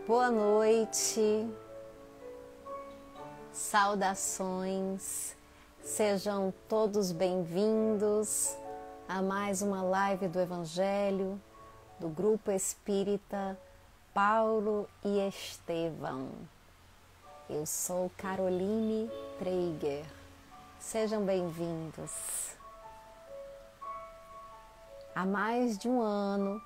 Boa noite, saudações, sejam todos bem-vindos a mais uma live do Evangelho do Grupo Espírita Paulo e Estevão. Eu sou Caroline Traeger, sejam bem-vindos. Há mais de um ano,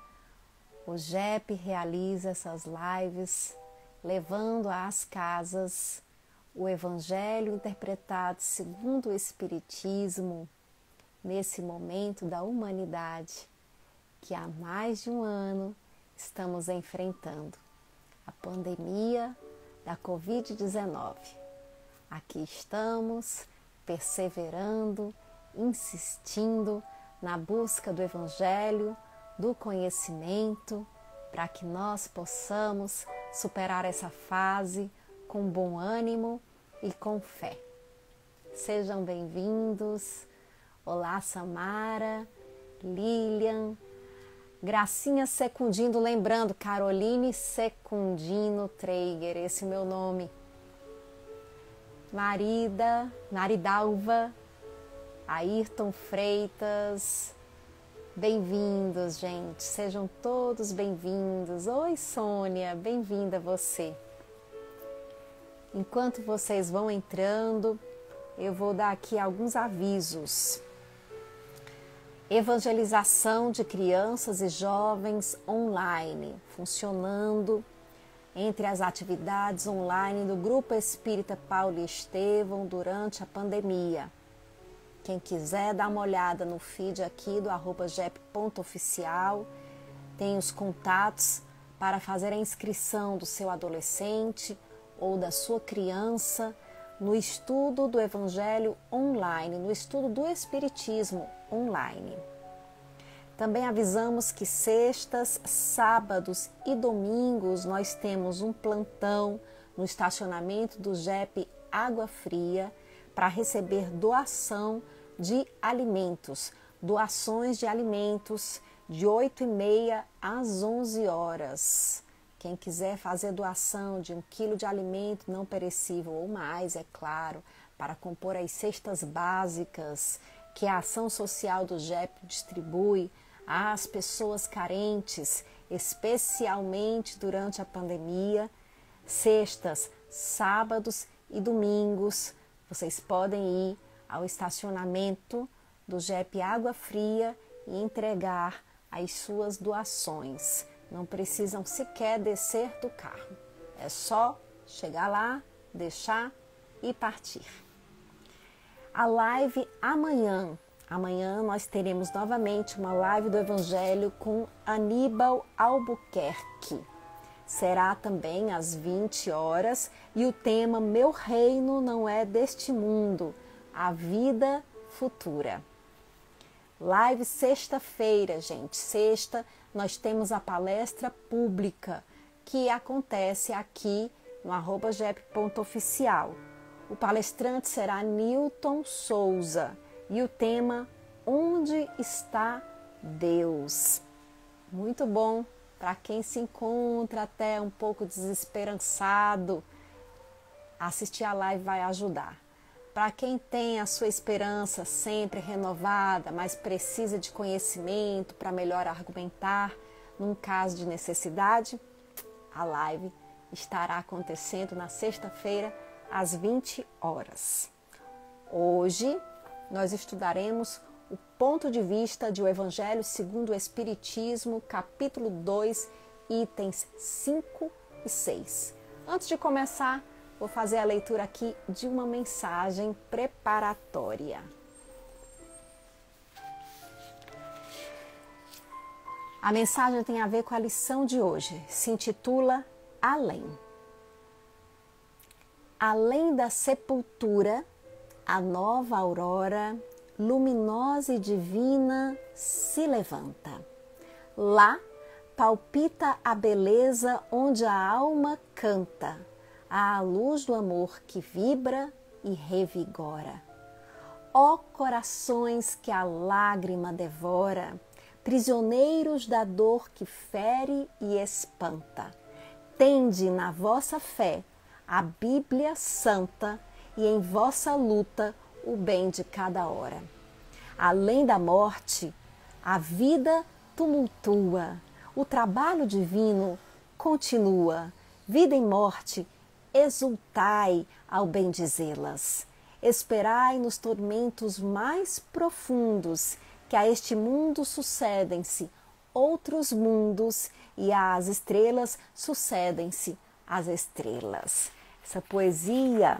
o GEP realiza essas lives, levando às casas o Evangelho interpretado segundo o Espiritismo, nesse momento da humanidade que há mais de um ano estamos enfrentando, a pandemia da Covid-19. Aqui estamos, perseverando, insistindo na busca do Evangelho, do conhecimento, para que nós possamos superar essa fase com bom ânimo e com fé. Sejam bem-vindos. Olá, Samara, Lilian, Gracinha Secundino, lembrando, Caroline Secundino Traeger, esse é o meu nome. Maridalva, Ayrton Freitas, bem-vindos, gente, sejam todos bem-vindos. Oi, Sônia, bem-vinda você. Enquanto vocês vão entrando, eu vou dar aqui alguns avisos. Evangelização de crianças e jovens online, funcionando entre as atividades online do Grupo Espírita Paulo e Estevão durante a pandemia. Quem quiser dar uma olhada no feed aqui do @gep.oficial, tem os contatos para fazer a inscrição do seu adolescente ou da sua criança no estudo do Evangelho online, no estudo do Espiritismo online. Também avisamos que sextas, sábados e domingos nós temos um plantão no estacionamento do GEP Água Fria para receber doação de alimentos, doações de alimentos de 8h30 às 11 horas. Quem quiser fazer doação de 1 quilo de alimento não perecível ou mais, é claro, para compor as cestas básicas que a ação social do GEP distribui às pessoas carentes, especialmente durante a pandemia, sextas, sábados e domingos, vocês podem ir ao estacionamento do GEP Água Fria e entregar as suas doações. Não precisam sequer descer do carro. É só chegar lá, deixar e partir. A live amanhã. Amanhã nós teremos novamente uma live do Evangelho com Aníbal Albuquerque. Será também às 20 horas e o tema Meu Reino Não É Deste Mundo, a Vida Futura. Live sexta-feira, gente. Sexta nós temos a palestra pública que acontece aqui no @gep.oficial. O palestrante será Newton Souza e o tema Onde está Deus? Muito bom para quem se encontra até um pouco desesperançado. Assistir a live vai ajudar. Para quem tem a sua esperança sempre renovada, mas precisa de conhecimento para melhor argumentar num caso de necessidade, a live estará acontecendo na sexta-feira às 20 horas. Hoje nós estudaremos o ponto de vista de O Evangelho segundo o Espiritismo, capítulo 2, itens 5 e 6. Antes de começar, vou fazer a leitura aqui de uma mensagem preparatória. A mensagem tem a ver com a lição de hoje. Se intitula Além. Além da sepultura, a nova aurora, luminosa e divina, se levanta. Lá palpita a beleza onde a alma canta, à luz do amor que vibra e revigora. Ó corações que a lágrima devora, prisioneiros da dor que fere e espanta, tende na vossa fé a Bíblia Santa e em vossa luta o bem de cada hora. Além da morte, a vida tumultua, o trabalho divino continua. Vida e morte, exultai ao bendizê-las. Esperai nos tormentos mais profundos, que a este mundo sucedem-se outros mundos e às estrelas sucedem-se as estrelas. Essa poesia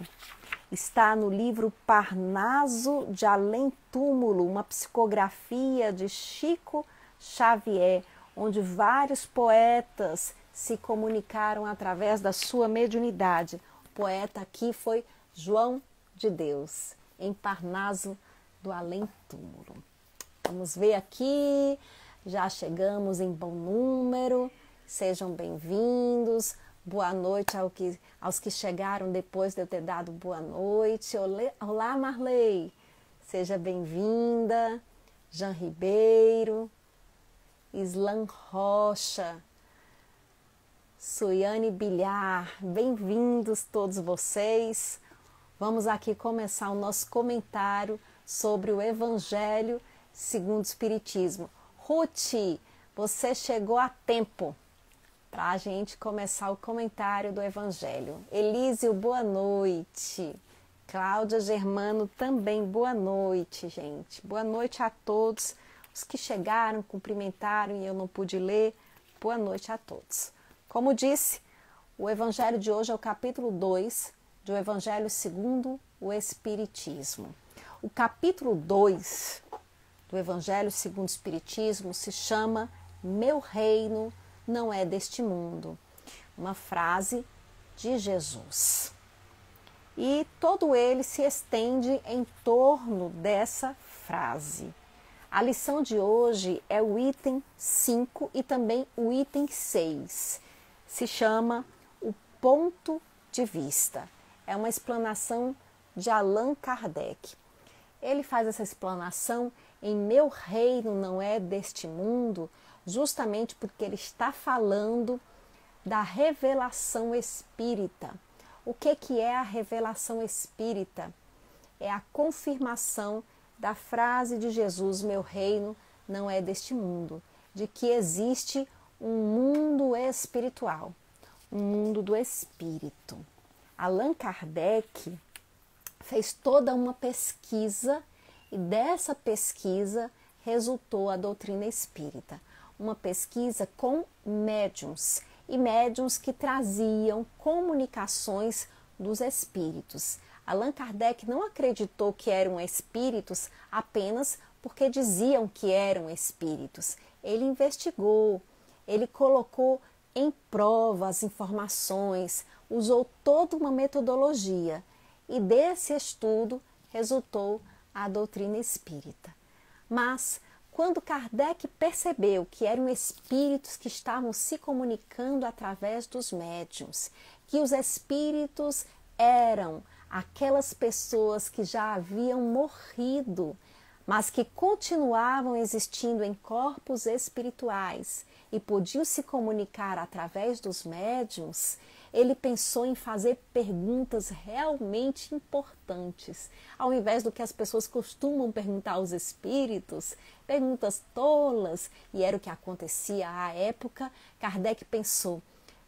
está no livro Parnaso de Além Túmulo, uma psicografia de Chico Xavier, onde vários poetas se comunicaram através da sua mediunidade. O poeta aqui foi João de Deus, em Parnaso do Além Túmulo. Vamos ver aqui, já chegamos em bom número, sejam bem-vindos. Boa noite aos que chegaram depois de eu ter dado boa noite. Olá, Marley, seja bem-vinda. Jean Ribeiro, Islan Rocha, Suiane Bilhar, bem-vindos todos vocês. Vamos aqui começar o nosso comentário sobre o Evangelho segundo o Espiritismo. Ruth, você chegou a tempo para a gente começar o comentário do Evangelho. Elísio, boa noite. Cláudia Germano também, boa noite, gente. Boa noite a todos. Os que chegaram, cumprimentaram e eu não pude ler, boa noite a todos. Como disse, o Evangelho de hoje é o capítulo 2 do Evangelho segundo o Espiritismo. O capítulo 2 do Evangelho segundo o Espiritismo se chama Meu Reino não é deste mundo. Uma frase de Jesus. E todo ele se estende em torno dessa frase. A lição de hoje é o item 5 e também o item 6. Se chama o ponto de vista. É uma explanação de Allan Kardec. Ele faz essa explanação em Meu Reino não é deste mundo, justamente porque ele está falando da revelação espírita. O que é a revelação espírita? É a confirmação da frase de Jesus, meu reino não é deste mundo, de que existe um mundo espiritual, um mundo do espírito. Allan Kardec fez toda uma pesquisa e dessa pesquisa resultou a doutrina espírita. Uma pesquisa com médiuns e médiuns que traziam comunicações dos espíritos. Allan Kardec não acreditou que eram espíritos apenas porque diziam que eram espíritos. Ele investigou, ele colocou em prova as informações, usou toda uma metodologia e desse estudo resultou a doutrina espírita. Mas quando Kardec percebeu que eram espíritos que estavam se comunicando através dos médiuns, que os espíritos eram aquelas pessoas que já haviam morrido, mas que continuavam existindo em corpos espirituais e podiam se comunicar através dos médiuns, ele pensou em fazer perguntas realmente importantes. Ao invés do que as pessoas costumam perguntar aos espíritos, perguntas tolas, e era o que acontecia à época, Kardec pensou,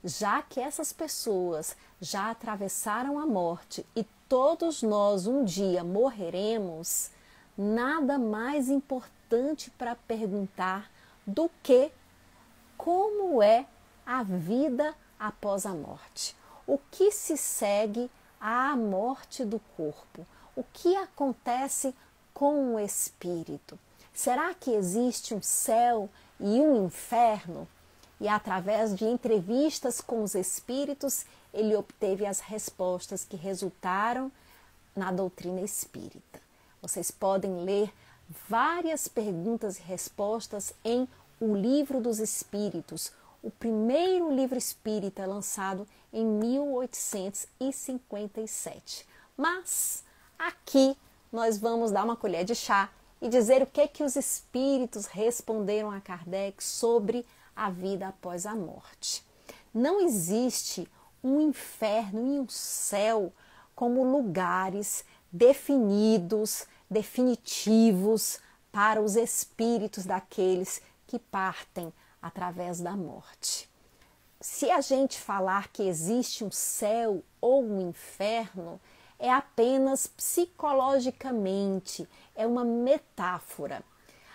já que essas pessoas já atravessaram a morte e todos nós um dia morreremos, nada mais importante para perguntar do que como é a vida após a morte. O que se segue à morte do corpo? O que acontece com o espírito? Será que existe um céu e um inferno? E através de entrevistas com os espíritos, ele obteve as respostas que resultaram na doutrina espírita. Vocês podem ler várias perguntas e respostas em O Livro dos Espíritos, o primeiro livro espírita lançado em 1857. Mas aqui nós vamos dar uma colher de chá e dizer o que os espíritos responderam a Kardec sobre a vida após a morte. Não existe um inferno e um céu como lugares definidos, definitivos para os espíritos daqueles que partem através da morte. Se a gente falar que existe um céu ou um inferno, é apenas psicologicamente, é uma metáfora.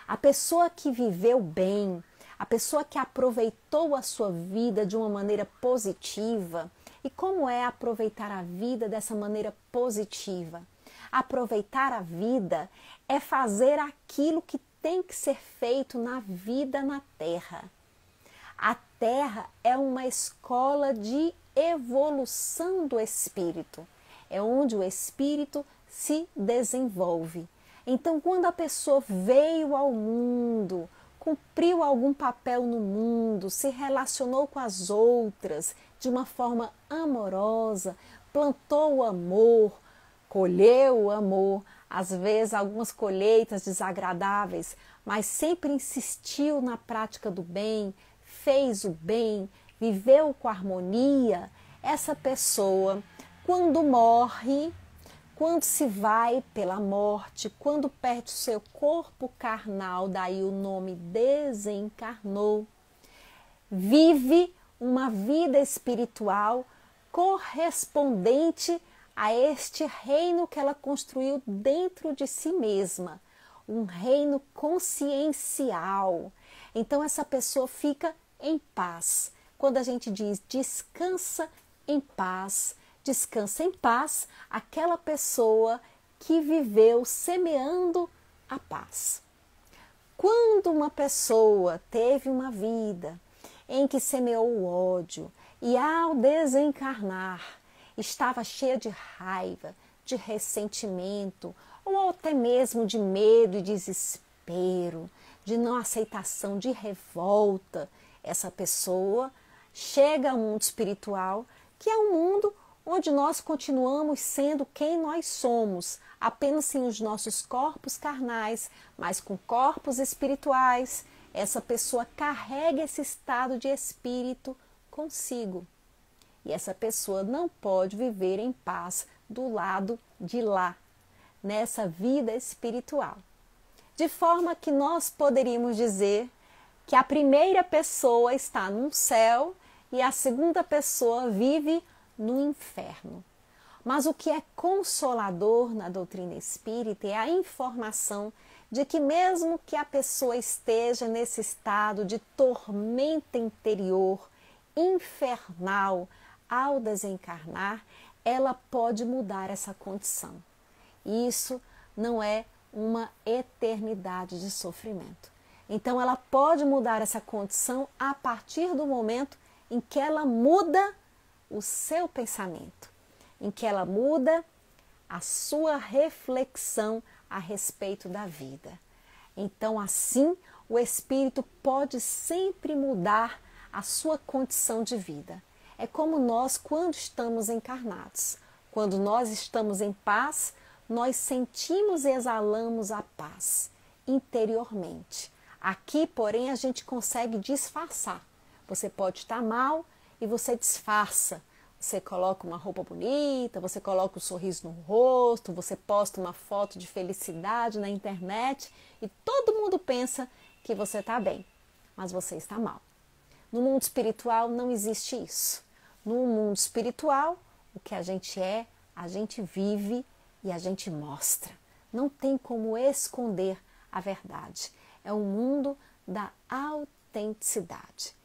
A pessoa que viveu bem, a pessoa que aproveitou a sua vida de uma maneira positiva. E como é aproveitar a vida dessa maneira positiva? Aproveitar a vida é fazer aquilo que tem que ser feito na vida na Terra. A Terra é uma escola de evolução do espírito. É onde o espírito se desenvolve. Então, quando a pessoa veio ao mundo, cumpriu algum papel no mundo, se relacionou com as outras de uma forma amorosa, plantou o amor, colheu o amor, às vezes algumas colheitas desagradáveis, mas sempre insistiu na prática do bem, fez o bem, viveu com harmonia, essa pessoa, quando morre, quando se vai pela morte, quando perde o seu corpo carnal, daí o nome desencarnou, vive uma vida espiritual correspondente a este reino que ela construiu dentro de si mesma, um reino consciencial. Então essa pessoa fica em paz. Quando a gente diz descansa em paz aquela pessoa que viveu semeando a paz. Quando uma pessoa teve uma vida em que semeou o ódio e ao desencarnar estava cheia de raiva, de ressentimento ou até mesmo de medo e desespero, de não aceitação, de revolta, essa pessoa chega ao mundo espiritual, que é um mundo onde nós continuamos sendo quem nós somos, apenas sem os nossos corpos carnais, mas com corpos espirituais. Essa pessoa carrega esse estado de espírito consigo. E essa pessoa não pode viver em paz do lado de lá, nessa vida espiritual. De forma que nós poderíamos dizer que a primeira pessoa está num céu e a segunda pessoa vive no inferno. Mas o que é consolador na doutrina espírita é a informação de que mesmo que a pessoa esteja nesse estado de tormenta interior, infernal, ao desencarnar, ela pode mudar essa condição. Isso não é uma eternidade de sofrimento. Então ela pode mudar essa condição a partir do momento em que ela muda o seu pensamento, em que ela muda a sua reflexão a respeito da vida. Então, assim, o espírito pode sempre mudar a sua condição de vida. É como nós quando estamos encarnados. Quando nós estamos em paz, nós sentimos e exalamos a paz interiormente. Aqui, porém, a gente consegue disfarçar. Você pode estar mal e você disfarça. Você coloca uma roupa bonita, você coloca um sorriso no rosto, você posta uma foto de felicidade na internet e todo mundo pensa que você está bem, mas você está mal. No mundo espiritual não existe isso. No mundo espiritual, o que a gente vive e a gente mostra. Não tem como esconder a verdade. É um mundo da autenticidade.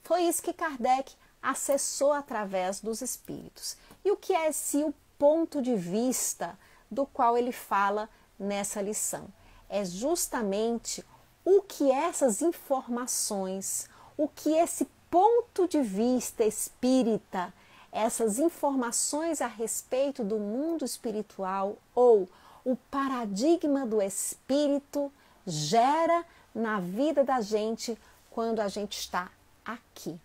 Foi isso que Kardec acessou através dos espíritos. E o que é esse o ponto de vista do qual ele fala nessa lição? É justamente o que essas informações, o que esse ponto de vista espírita, essas informações a respeito do mundo espiritual ou o paradigma do espírito gera na vida da gente quando a gente está aqui.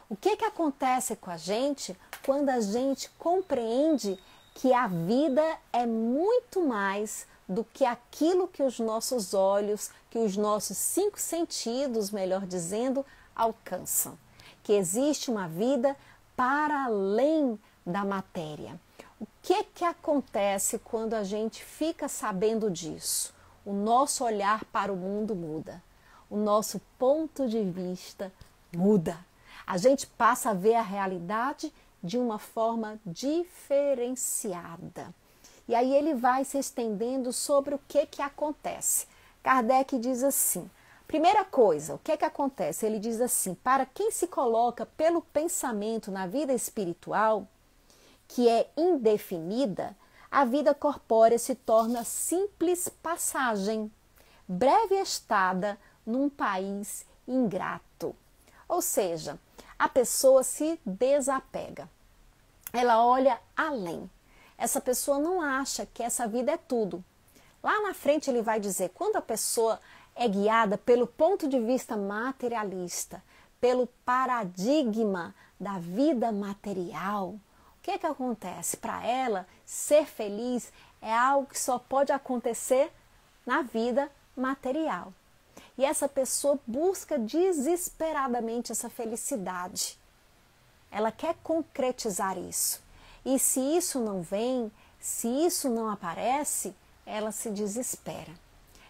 O que acontece com a gente quando a gente compreende que a vida é muito mais do que aquilo que os nossos olhos, que os nossos 5 sentidos, melhor dizendo, alcançam? que existe uma vida para além da matéria. O que acontece quando a gente fica sabendo disso? O nosso olhar para o mundo muda. O nosso ponto de vista muda. A gente passa a ver a realidade de uma forma diferenciada. E aí ele vai se estendendo sobre o que acontece. Kardec diz assim, primeira coisa, o que acontece? Ele diz assim, para quem se coloca pelo pensamento na vida espiritual, que é indefinida, a vida corpórea se torna simples passagem, breve estada num país ingrato. Ou seja, a pessoa se desapega, ela olha além. Essa pessoa não acha que essa vida é tudo. Lá na frente ele vai dizer, quando a pessoa é guiada pelo ponto de vista materialista, pelo paradigma da vida material, o que acontece? Para ela, ser feliz é algo que só pode acontecer na vida material. E essa pessoa busca desesperadamente essa felicidade. Ela quer concretizar isso. E se isso não vem, se isso não aparece, ela se desespera.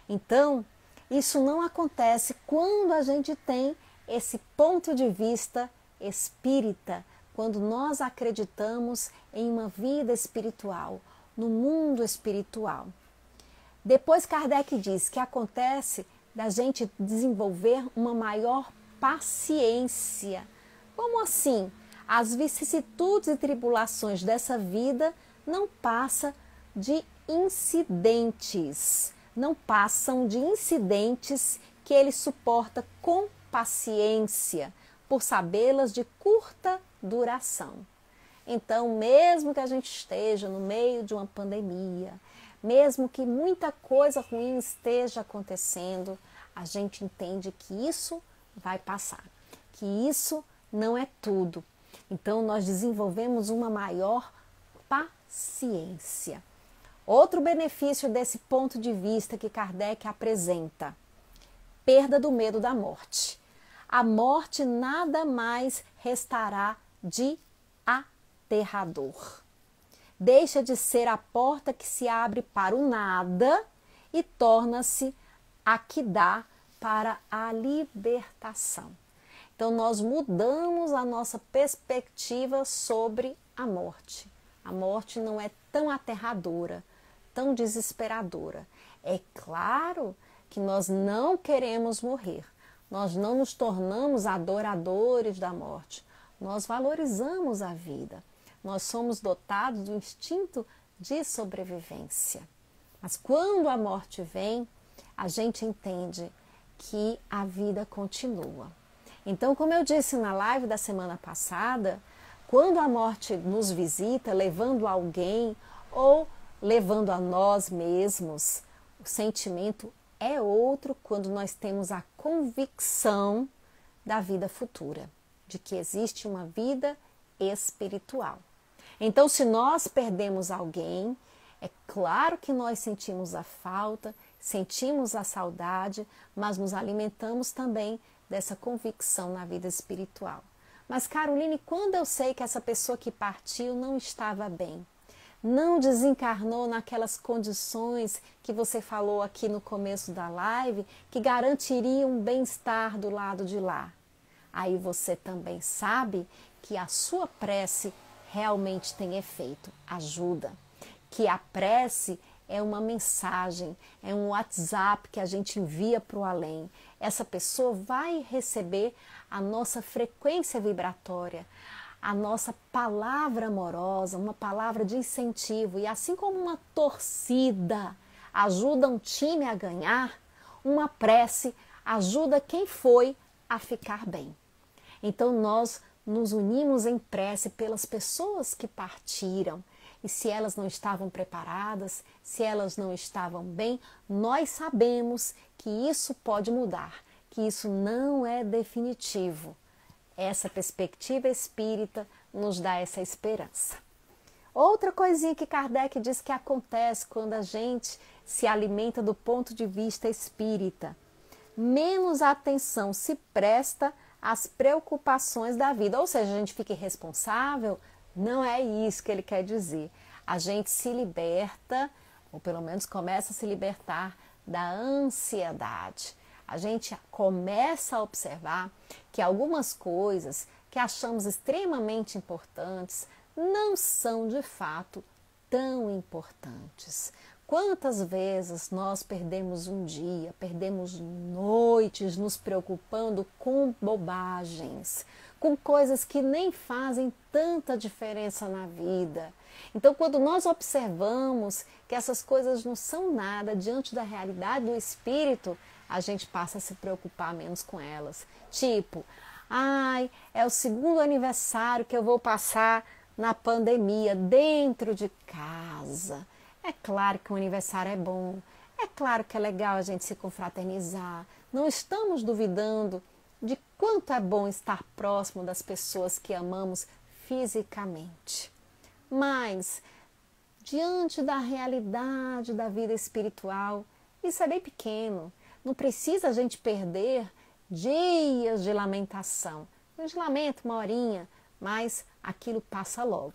Então, isso não acontece quando a gente tem esse ponto de vista espírita, quando nós acreditamos em uma vida espiritual, no mundo espiritual. Depois Kardec diz que acontece da gente desenvolver uma maior paciência. Como assim? As vicissitudes e tribulações dessa vida não passam de incidentes, que ele suporta com paciência, por sabê-las de curta duração. Então, mesmo que a gente esteja no meio de uma pandemia, mesmo que muita coisa ruim esteja acontecendo, a gente entende que isso vai passar, que isso não é tudo. Então, nós desenvolvemos uma maior paciência. Outro benefício desse ponto de vista que Kardec apresenta, perda do medo da morte. A morte nada mais restará de aterrador. Deixa de ser a porta que se abre para o nada e torna-se a que dá para a libertação. Então, nós mudamos a nossa perspectiva sobre a morte. A morte não é tão aterradora, tão desesperadora. É claro que nós não queremos morrer. Nós não nos tornamos adoradores da morte. Nós valorizamos a vida. Nós somos dotados do instinto de sobrevivência. Mas quando a morte vem, a gente entende que a vida continua. Então, como eu disse na live da semana passada, quando a morte nos visita, levando alguém ou levando a nós mesmos, o sentimento é outro quando nós temos a convicção da vida futura, de que existe uma vida espiritual. Então, se nós perdemos alguém, é claro que nós sentimos a falta, sentimos a saudade, mas nos alimentamos também dessa convicção na vida espiritual. Mas, Caroline, quando eu sei que essa pessoa que partiu não estava bem, não desencarnou naquelas condições que você falou aqui no começo da live, que garantiriam um bem-estar do lado de lá. Aí você também sabe que a sua prece realmente tem efeito, ajuda. Que a prece é uma mensagem, é um WhatsApp que a gente envia para o além. Essa pessoa vai receber a nossa frequência vibratória, a nossa palavra amorosa, uma palavra de incentivo. E assim como uma torcida ajuda um time a ganhar, uma prece ajuda quem foi a ficar bem. Então nós nos unimos em prece pelas pessoas que partiram. E se elas não estavam preparadas, se elas não estavam bem, nós sabemos que isso pode mudar, que isso não é definitivo. Essa perspectiva espírita nos dá essa esperança. Outra coisinha que Kardec diz que acontece quando a gente se alimenta do ponto de vista espírita. Menos atenção se presta as preocupações da vida. Ou seja, a gente fica irresponsável? Não é isso que ele quer dizer. A gente se liberta, ou pelo menos começa a se libertar da ansiedade. A gente começa a observar que algumas coisas que achamos extremamente importantes não são de fato tão importantes. Quantas vezes nós perdemos um dia, perdemos noites nos preocupando com bobagens, com coisas que nem fazem tanta diferença na vida. Então, quando nós observamos que essas coisas não são nada diante da realidade do espírito, a gente passa a se preocupar menos com elas. Tipo, ai, é o segundo aniversário que eu vou passar na pandemia dentro de casa. É claro que o aniversário é bom, é claro que é legal a gente se confraternizar. Não estamos duvidando de quanto é bom estar próximo das pessoas que amamos fisicamente. Mas, diante da realidade da vida espiritual, isso é bem pequeno. Não precisa a gente perder dias de lamentação. A gente lamenta uma horinha, mas aquilo passa logo.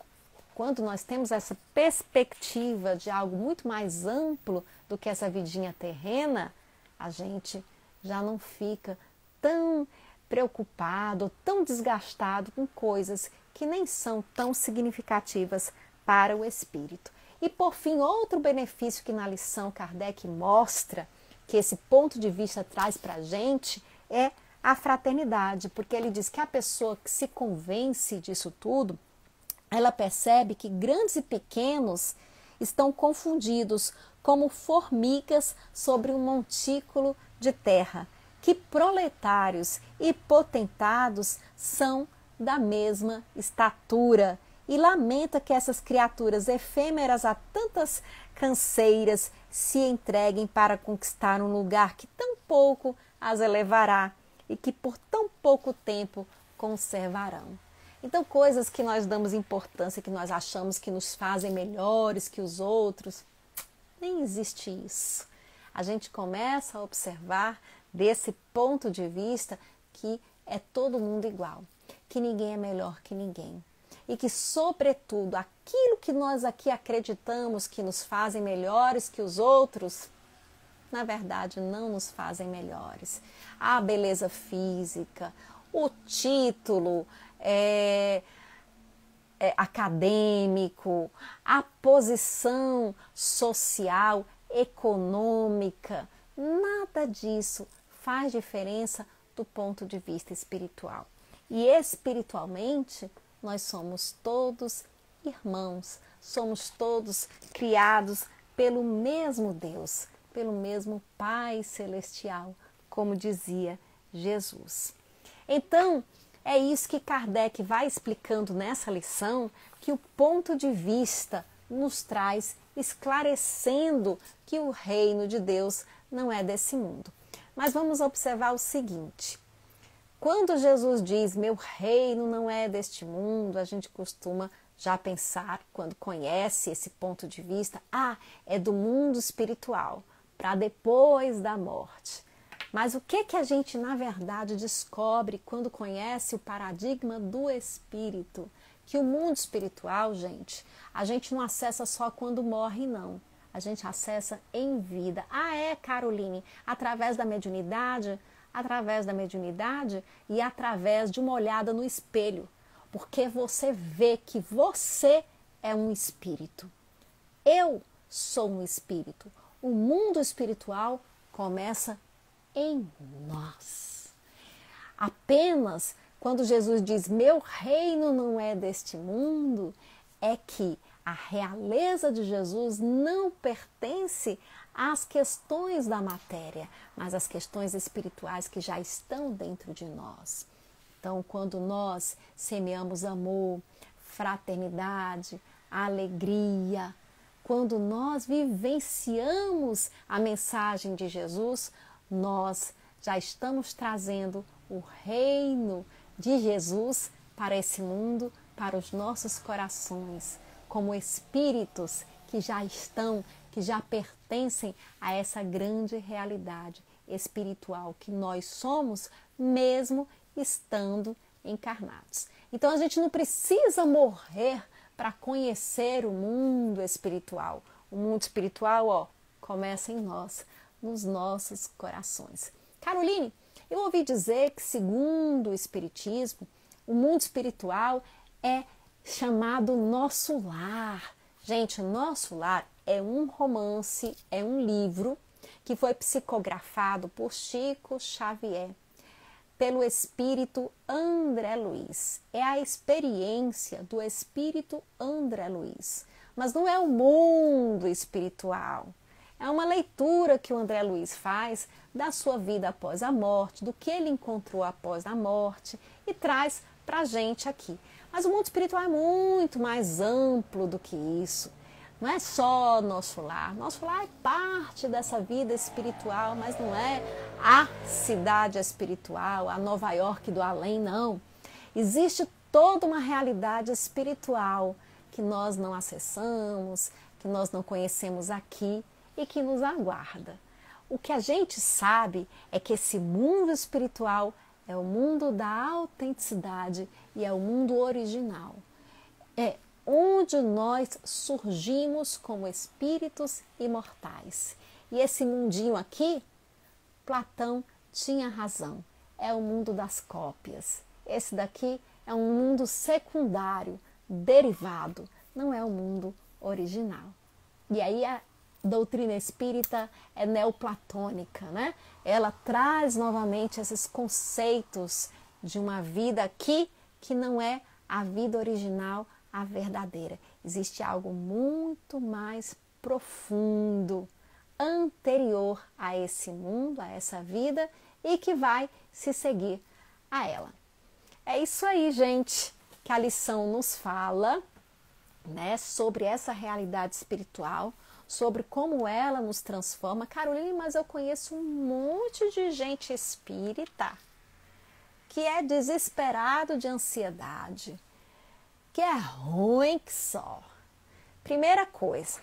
Quando nós temos essa perspectiva de algo muito mais amplo do que essa vidinha terrena, a gente já não fica tão preocupado, tão desgastado com coisas que nem são tão significativas para o espírito. E por fim, outro benefício que na lição Kardec mostra, que esse ponto de vista traz para a gente, é a fraternidade, porque ele diz que a pessoa que se convence disso tudo, ela percebe que grandes e pequenos estão confundidos como formigas sobre um montículo de terra, que proletários e potentados são da mesma estatura, e lamenta que essas criaturas efêmeras a tantas canseiras se entreguem para conquistar um lugar que tão pouco as elevará e que por tão pouco tempo conservarão. Então, coisas que nós damos importância, que nós achamos que nos fazem melhores que os outros, nem existe isso. A gente começa a observar desse ponto de vista que é todo mundo igual, que ninguém é melhor que ninguém. E que, sobretudo, aquilo que nós aqui acreditamos que nos fazem melhores que os outros, na verdade, não nos fazem melhores. A beleza física, o título acadêmico, a posição social, econômica, nada disso faz diferença do ponto de vista espiritual. E espiritualmente, nós somos todos irmãos, somos todos criados pelo mesmo Deus, pelo mesmo Pai Celestial, como dizia Jesus. Então, é isso que Kardec vai explicando nessa lição, que o ponto de vista nos traz, esclarecendo que o reino de Deus não é desse mundo. Mas vamos observar o seguinte: quando Jesus diz, meu reino não é deste mundo, a gente costuma já pensar, quando conhece esse ponto de vista, é do mundo espiritual, para depois da morte. Mas o que a gente, na verdade, descobre quando conhece o paradigma do espírito? Que o mundo espiritual, gente, a gente não acessa só quando morre, não. A gente acessa em vida. Caroline, através da mediunidade? Através da mediunidade e através de uma olhada no espelho. Porque você vê que você é um espírito. Eu sou um espírito. O mundo espiritual começa em nós. Apenas quando Jesus diz, meu reino não é deste mundo, é que a realeza de Jesus não pertence às questões da matéria, mas às questões espirituais que já estão dentro de nós. Então, quando nós semeamos amor, fraternidade, alegria, quando nós vivenciamos a mensagem de Jesus, nós já estamos trazendo o reino de Jesus para esse mundo, para os nossos corações, como espíritos que já estão, que já pertencem a essa grande realidade espiritual que nós somos, mesmo estando encarnados. Então a gente não precisa morrer para conhecer o mundo espiritual. O mundo espiritual, começa em nós, nos nossos corações. Caroline, eu ouvi dizer que, segundo o Espiritismo, o mundo espiritual é chamado Nosso Lar. Gente, Nosso Lar é um romance, é um livro que foi psicografado por Chico Xavier, pelo espírito André Luiz. É a experiência do espírito André Luiz. Mas não é o mundo espiritual. É uma leitura que o André Luiz faz da sua vida após a morte, do que ele encontrou após a morte e traz para a gente aqui. Mas o mundo espiritual é muito mais amplo do que isso. Não é só Nosso Lar. Nosso Lar é parte dessa vida espiritual, mas não é a cidade espiritual, a Nova York do além, não. Existe toda uma realidade espiritual que nós não acessamos, que nós não conhecemos aqui e que nos aguarda. O que a gente sabe é que esse mundo espiritual é o mundo da autenticidade e é o mundo original. É onde nós surgimos como espíritos imortais. E esse mundinho aqui, Platão tinha razão, é o mundo das cópias. Esse daqui é um mundo secundário, derivado, não é o mundo original. E aí a doutrina espírita é neoplatônica, né? Ela traz novamente esses conceitos de uma vida aqui que não é a vida original, a verdadeira. Existe algo muito mais profundo, anterior a esse mundo, a essa vida e que vai se seguir a ela. É isso aí, gente, que a lição nos fala, né, sobre essa realidade espiritual, sobre como ela nos transforma. Caroline, mas eu conheço um monte de gente espírita que é desesperado de ansiedade, que é ruim que só. Primeira coisa,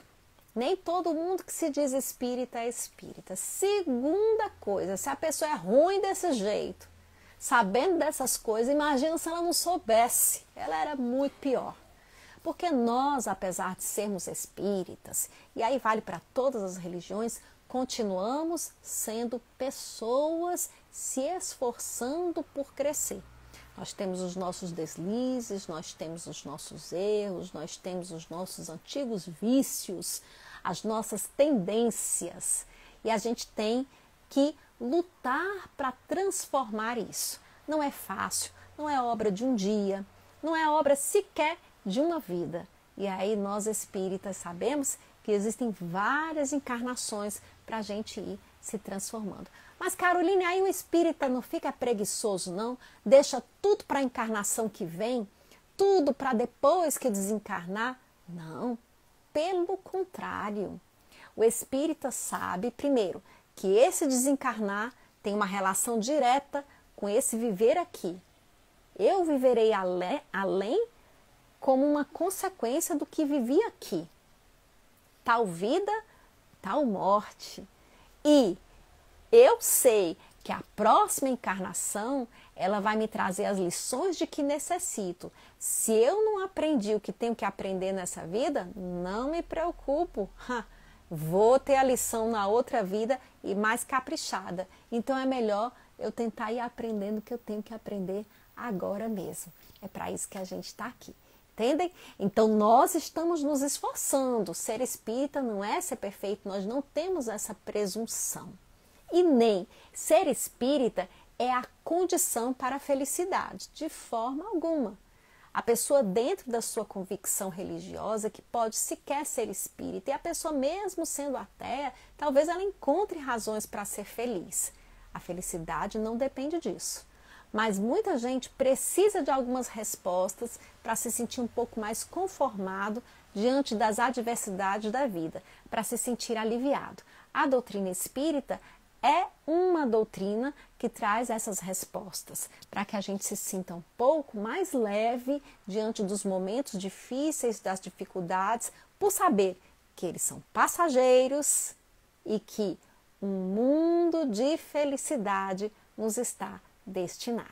nem todo mundo que se diz espírita é espírita. Segunda coisa, se a pessoa é ruim desse jeito, sabendo dessas coisas, imagina se ela não soubesse. Ela era muito pior. Porque nós, apesar de sermos espíritas, e aí vale para todas as religiões, continuamos sendo pessoas se esforçando por crescer. Nós temos os nossos deslizes, nós temos os nossos erros, nós temos os nossos antigos vícios, as nossas tendências. E a gente tem que lutar para transformar isso. Não é fácil, não é obra de um dia, não é obra sequer de uma vida. E aí nós espíritas sabemos que existem várias encarnações para a gente ir se transformando. Mas Caroline, aí o espírita não fica preguiçoso não? Deixa tudo para a encarnação que vem? Tudo para depois que desencarnar? Não, pelo contrário. O espírita sabe, primeiro, que esse desencarnar tem uma relação direta com esse viver aqui. Eu viverei além como uma consequência do que vivi aqui. Tal vida, tal morte. E eu sei que a próxima encarnação, ela vai me trazer as lições de que necessito. Se eu não aprendi o que tenho que aprender nessa vida, não me preocupo. Vou ter a lição na outra vida e mais caprichada. Então é melhor eu tentar ir aprendendo o que eu tenho que aprender agora mesmo. É para isso que a gente está aqui. Entendem? Então nós estamos nos esforçando. Ser espírita não é ser perfeito, nós não temos essa presunção. E nem ser espírita é a condição para a felicidade, de forma alguma. A pessoa dentro da sua convicção religiosa que pode sequer ser espírita, e a pessoa mesmo sendo ateia, talvez ela encontre razões para ser feliz. A felicidade não depende disso. Mas muita gente precisa de algumas respostas para se sentir um pouco mais conformado diante das adversidades da vida, para se sentir aliviado. A doutrina espírita é uma doutrina que traz essas respostas, para que a gente se sinta um pouco mais leve diante dos momentos difíceis, das dificuldades, por saber que eles são passageiros e que um mundo de felicidade nos está destinado.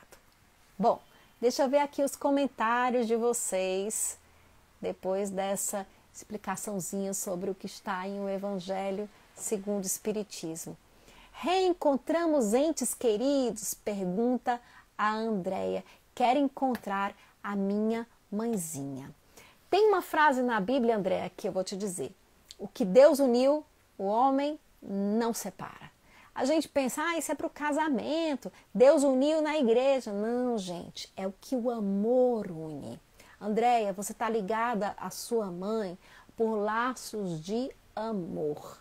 Bom, deixa eu ver aqui os comentários de vocês, depois dessa explicaçãozinha sobre o que está em O Evangelho segundo o Espiritismo. Reencontramos entes queridos? Pergunta a Andréia. Quero encontrar a minha mãezinha. Tem uma frase na Bíblia, Andréia, que eu vou te dizer. O que Deus uniu, o homem não separa. A gente pensa, isso é para o casamento, Deus uniu na igreja. Não, gente, é o que o amor une. Andréia, você está ligada à sua mãe por laços de amor.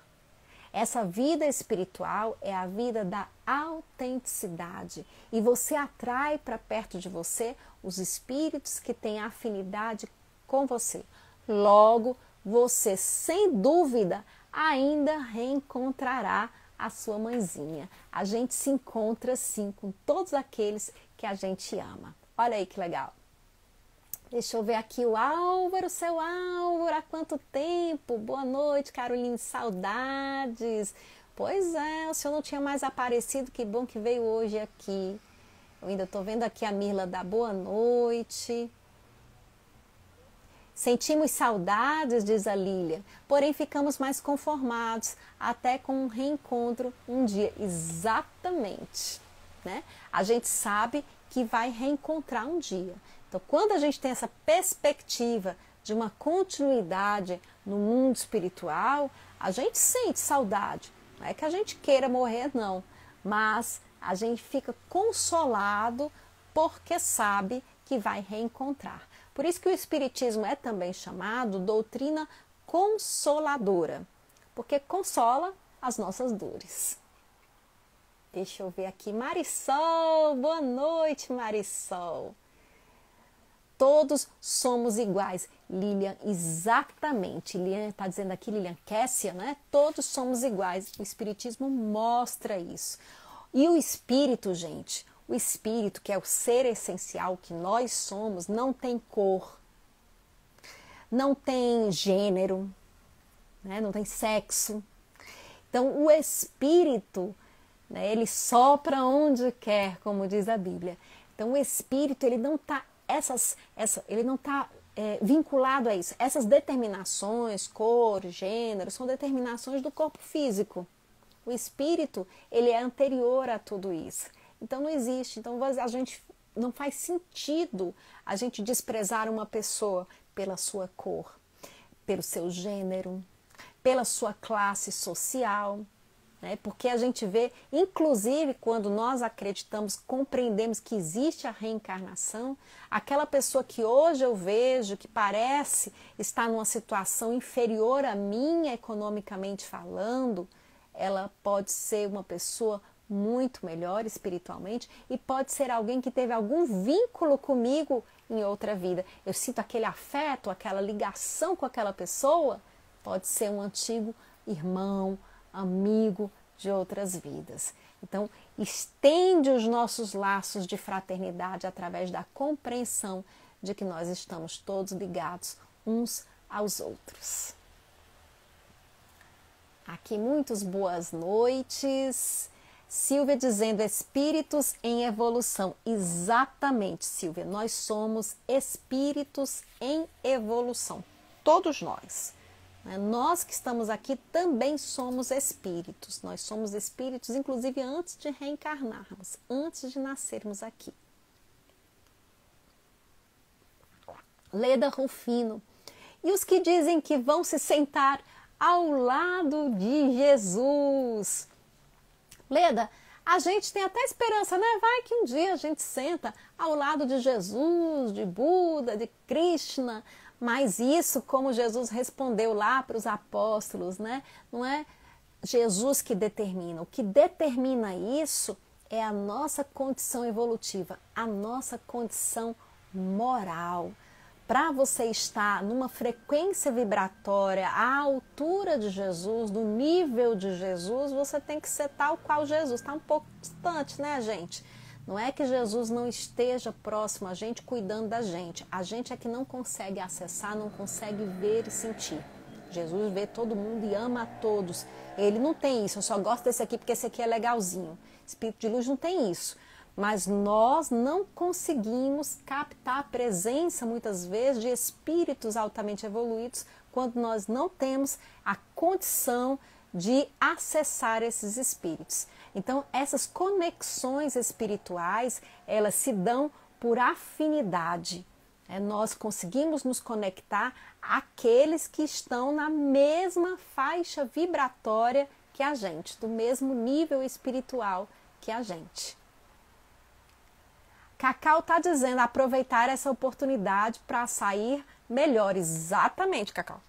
Essa vida espiritual é a vida da autenticidade e você atrai para perto de você os espíritos que têm afinidade com você. Logo, você, sem dúvida, ainda reencontrará a sua mãezinha. A gente se encontra, sim, com todos aqueles que a gente ama. Olha aí que legal. Deixa eu ver aqui o Álvaro, seu Álvaro, há quanto tempo? Boa noite, Caroline, saudades. Pois é, o senhor não tinha mais aparecido, que bom que veio hoje aqui. Eu ainda estou vendo aqui a Mirla da boa noite. Sentimos saudades, diz a Lília, porém ficamos mais conformados, até com um reencontro um dia. Exatamente, né? A gente sabe que vai reencontrar um dia. Então, quando a gente tem essa perspectiva de uma continuidade no mundo espiritual, a gente sente saudade. Não é que a gente queira morrer, não, mas a gente fica consolado porque sabe que vai reencontrar. Por isso que o Espiritismo é também chamado doutrina consoladora, porque consola as nossas dores. Deixa eu ver aqui, Marisol, boa noite, Marisol. Todos somos iguais. Lilian, exatamente. Lilian está dizendo aqui, Lilian Kessia, né? Todos somos iguais. O Espiritismo mostra isso. E o Espírito, gente, o Espírito, que é o ser essencial que nós somos, não tem cor, não tem gênero, né? Não tem sexo. Então, o Espírito, né, ele sopra onde quer, como diz a Bíblia. Então, o Espírito, ele não está vinculado a isso. Essas determinações, cor, gênero, são determinações do corpo físico. O espírito, ele é anterior a tudo isso. Então não existe. Então a gente não faz sentido a gente desprezar uma pessoa pela sua cor, pelo seu gênero, pela sua classe social. Porque a gente vê, inclusive quando nós acreditamos, compreendemos que existe a reencarnação, aquela pessoa que hoje eu vejo que parece estar numa situação inferior à minha economicamente falando, ela pode ser uma pessoa muito melhor espiritualmente e pode ser alguém que teve algum vínculo comigo em outra vida. Eu sinto aquele afeto, aquela ligação com aquela pessoa, pode ser um antigo irmão, amigo de outras vidas. Então, estende os nossos laços de fraternidade através da compreensão de que nós estamos todos ligados uns aos outros. Aqui muitas boas noites. Silvia dizendo espíritos em evolução. Exatamente, Silvia, nós somos espíritos em evolução. Todos nós. Nós que estamos aqui também somos espíritos. Nós somos espíritos, inclusive, antes de reencarnarmos, antes de nascermos aqui. Leda Rufino. E os que dizem que vão se sentar ao lado de Jesus? Leda, a gente tem até esperança, né? Vai que um dia a gente senta ao lado de Jesus, de Buda, de Krishna. Mas isso, como Jesus respondeu lá para os apóstolos, né? Não é Jesus que determina. O que determina isso é a nossa condição evolutiva, a nossa condição moral. Para você estar numa frequência vibratória à altura de Jesus, no nível de Jesus, você tem que ser tal qual Jesus. Está um pouco distante, né, gente? Não é que Jesus não esteja próximo a gente, cuidando da gente. A gente é que não consegue acessar, não consegue ver e sentir. Jesus vê todo mundo e ama a todos. Ele não tem isso, eu só gosto desse aqui porque esse aqui é legalzinho. Espírito de luz não tem isso. mas nós não conseguimos captar a presença, muitas vezes, de espíritos altamente evoluídos quando nós não temos a condição de acessar esses espíritos. Então, essas conexões espirituais, elas se dão por afinidade. Nós conseguimos nos conectar àqueles que estão na mesma faixa vibratória que a gente, do mesmo nível espiritual que a gente. Cacau está dizendo aproveitar essa oportunidade para sair melhor. Exatamente, Cacau.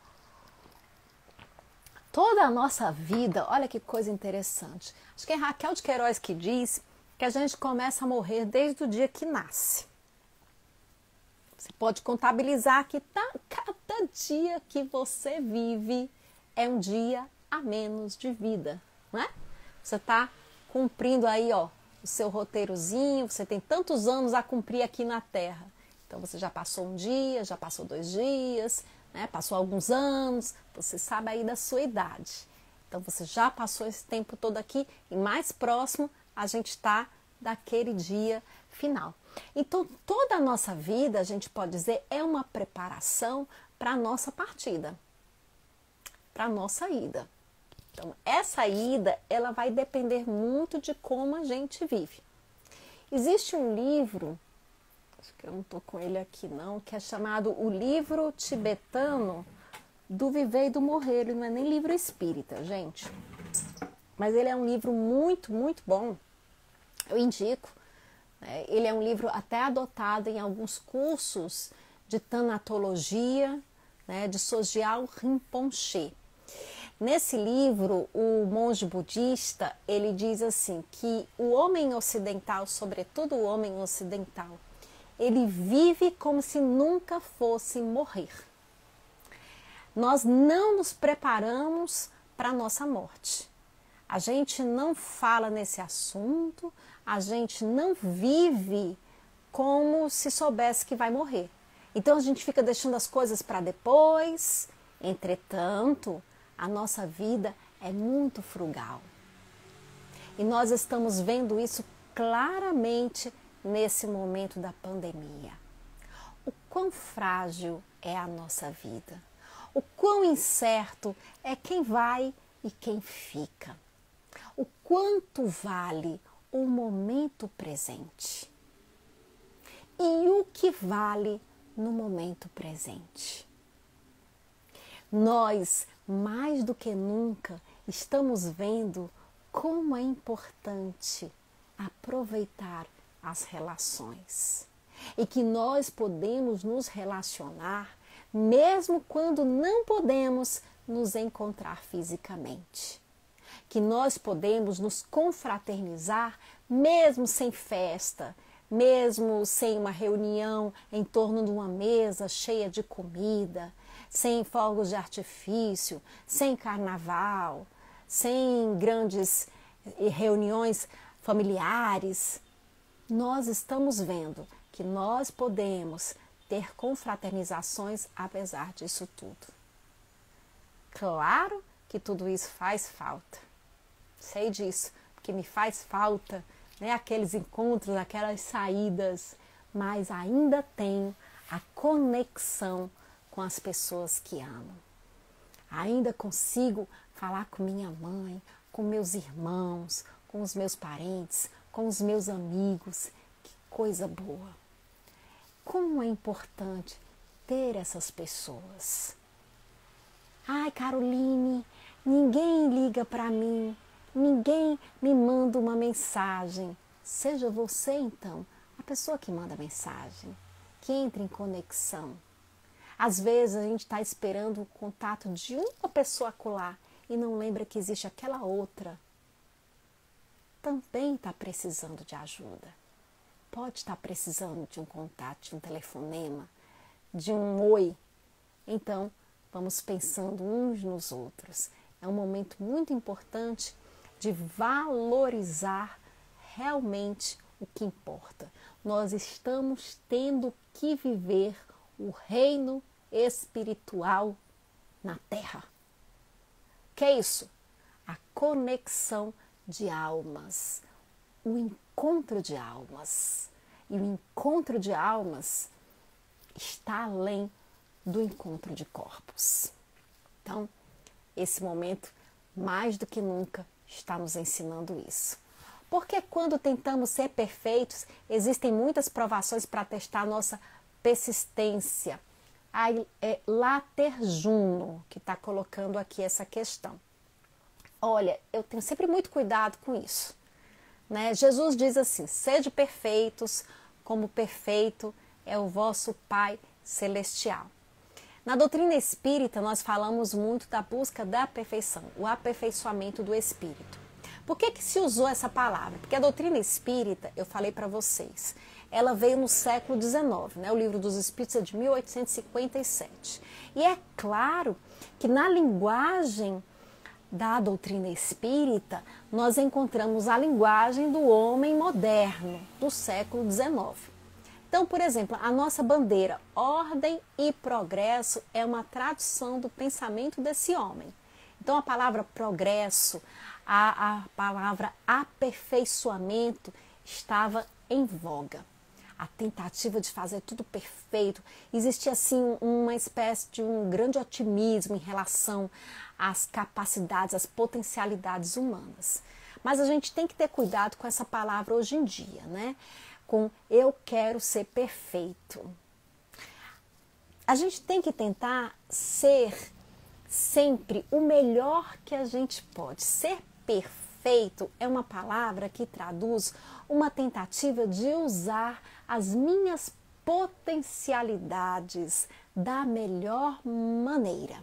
Toda a nossa vida, olha que coisa interessante. Acho que é Raquel de Queiroz que diz que a gente começa a morrer desde o dia que nasce. Você pode contabilizar que cada dia que você vive é um dia a menos de vida, não é? Você está cumprindo aí, ó, o seu roteirozinho, você tem tantos anos a cumprir aqui na Terra. Então você já passou um dia, já passou 2 dias, né? Passou alguns anos, você sabe aí da sua idade. Então você já passou esse tempo todo aqui e mais próximo a gente está daquele dia final. Então toda a nossa vida, a gente pode dizer, é uma preparação para a nossa partida, para a nossa ida. Então, essa ida, ela vai depender muito de como a gente vive. Existe um livro, acho que eu não estou com ele aqui não, que é chamado O Livro Tibetano do Viver e do Morrer. Ele não é nem livro espírita, gente. Mas ele é um livro muito, muito bom. Eu indico. Ele é um livro até adotado em alguns cursos de tanatologia, né, de Sogyal Rinpoche. Nesse livro, o monge budista, ele diz assim, que o homem ocidental, sobretudo o homem ocidental, ele vive como se nunca fosse morrer. Nós não nos preparamos para a nossa morte. A gente não fala nesse assunto, a gente não vive como se soubesse que vai morrer. Então a gente fica deixando as coisas para depois. Entretanto, a nossa vida é muito frugal. E nós estamos vendo isso claramente nesse momento da pandemia. O quão frágil é a nossa vida. O quão incerto é quem vai e quem fica. O quanto vale o momento presente. E o que vale no momento presente. Nós, mais do que nunca, estamos vendo como é importante aproveitar as relações e que nós podemos nos relacionar mesmo quando não podemos nos encontrar fisicamente. Que nós podemos nos confraternizar mesmo sem festa, mesmo sem uma reunião em torno de uma mesa cheia de comida, sem fogos de artifício, sem carnaval, sem grandes reuniões familiares. Nós estamos vendo que nós podemos ter confraternizações apesar disso tudo. Claro que tudo isso faz falta. Sei disso, porque me faz falta, né, aqueles encontros, aquelas saídas, mas ainda tenho a conexão com as pessoas que amo. Ainda consigo falar com minha mãe, com meus irmãos, com os meus parentes, com os meus amigos. Que coisa boa! Como é importante ter essas pessoas. Ai, Caroline, ninguém liga para mim, ninguém me manda uma mensagem. Seja você, então, a pessoa que manda mensagem, que entra em conexão. Às vezes a gente está esperando o contato de uma pessoa acolá e não lembra que existe aquela outra. Também está precisando de ajuda. Pode estar precisando de um contato, de um telefonema, de um oi. Então, vamos pensando uns nos outros. É um momento muito importante de valorizar realmente o que importa. Nós estamos tendo que viver o reino espiritual na Terra. Que é isso? A conexão de almas, o encontro de almas. E o encontro de almas está além do encontro de corpos. Então, esse momento, mais do que nunca, está nos ensinando isso. Porque quando tentamos ser perfeitos, existem muitas provações para testar a nossa persistência. Aí é Later Juno que está colocando aqui essa questão. Olha, eu tenho sempre muito cuidado com isso, né? Jesus diz assim, sede perfeitos, como perfeito é o vosso Pai Celestial. Na doutrina espírita, nós falamos muito da busca da perfeição, o aperfeiçoamento do espírito. Por que se usou essa palavra? Porque a doutrina espírita, eu falei para vocês, ela veio no século XIX, né? O Livro dos Espíritos é de 1857. E é claro que na linguagem da doutrina espírita, nós encontramos a linguagem do homem moderno, do século XIX. Então, por exemplo, a nossa bandeira, ordem e progresso, é uma tradução do pensamento desse homem. Então, a palavra progresso, a palavra aperfeiçoamento estava em voga. A tentativa de fazer tudo perfeito. Existia, assim, uma espécie de um grande otimismo em relação às capacidades, às potencialidades humanas. Mas a gente tem que ter cuidado com essa palavra hoje em dia, né? Com eu quero ser perfeito. A gente tem que tentar ser sempre o melhor que a gente pode. Ser perfeito é uma palavra que traduz uma tentativa de usar as minhas potencialidades da melhor maneira.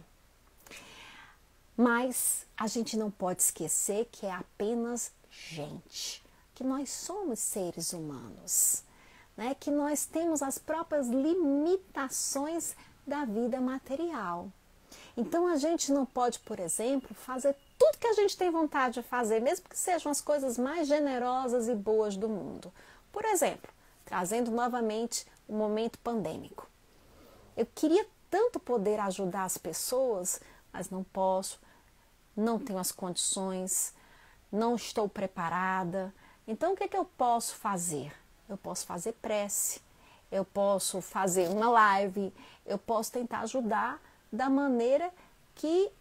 Mas a gente não pode esquecer que é apenas gente, que nós somos seres humanos, né? Que nós temos as próprias limitações da vida material. Então a gente não pode, por exemplo, fazer tudo que a gente tem vontade de fazer, mesmo que sejam as coisas mais generosas e boas do mundo. Por exemplo, trazendo novamente o momento pandêmico. Eu queria tanto poder ajudar as pessoas, mas não posso, não tenho as condições, não estou preparada. Então o que eu posso fazer? Eu posso fazer prece, eu posso fazer uma live, eu posso tentar ajudar da maneira que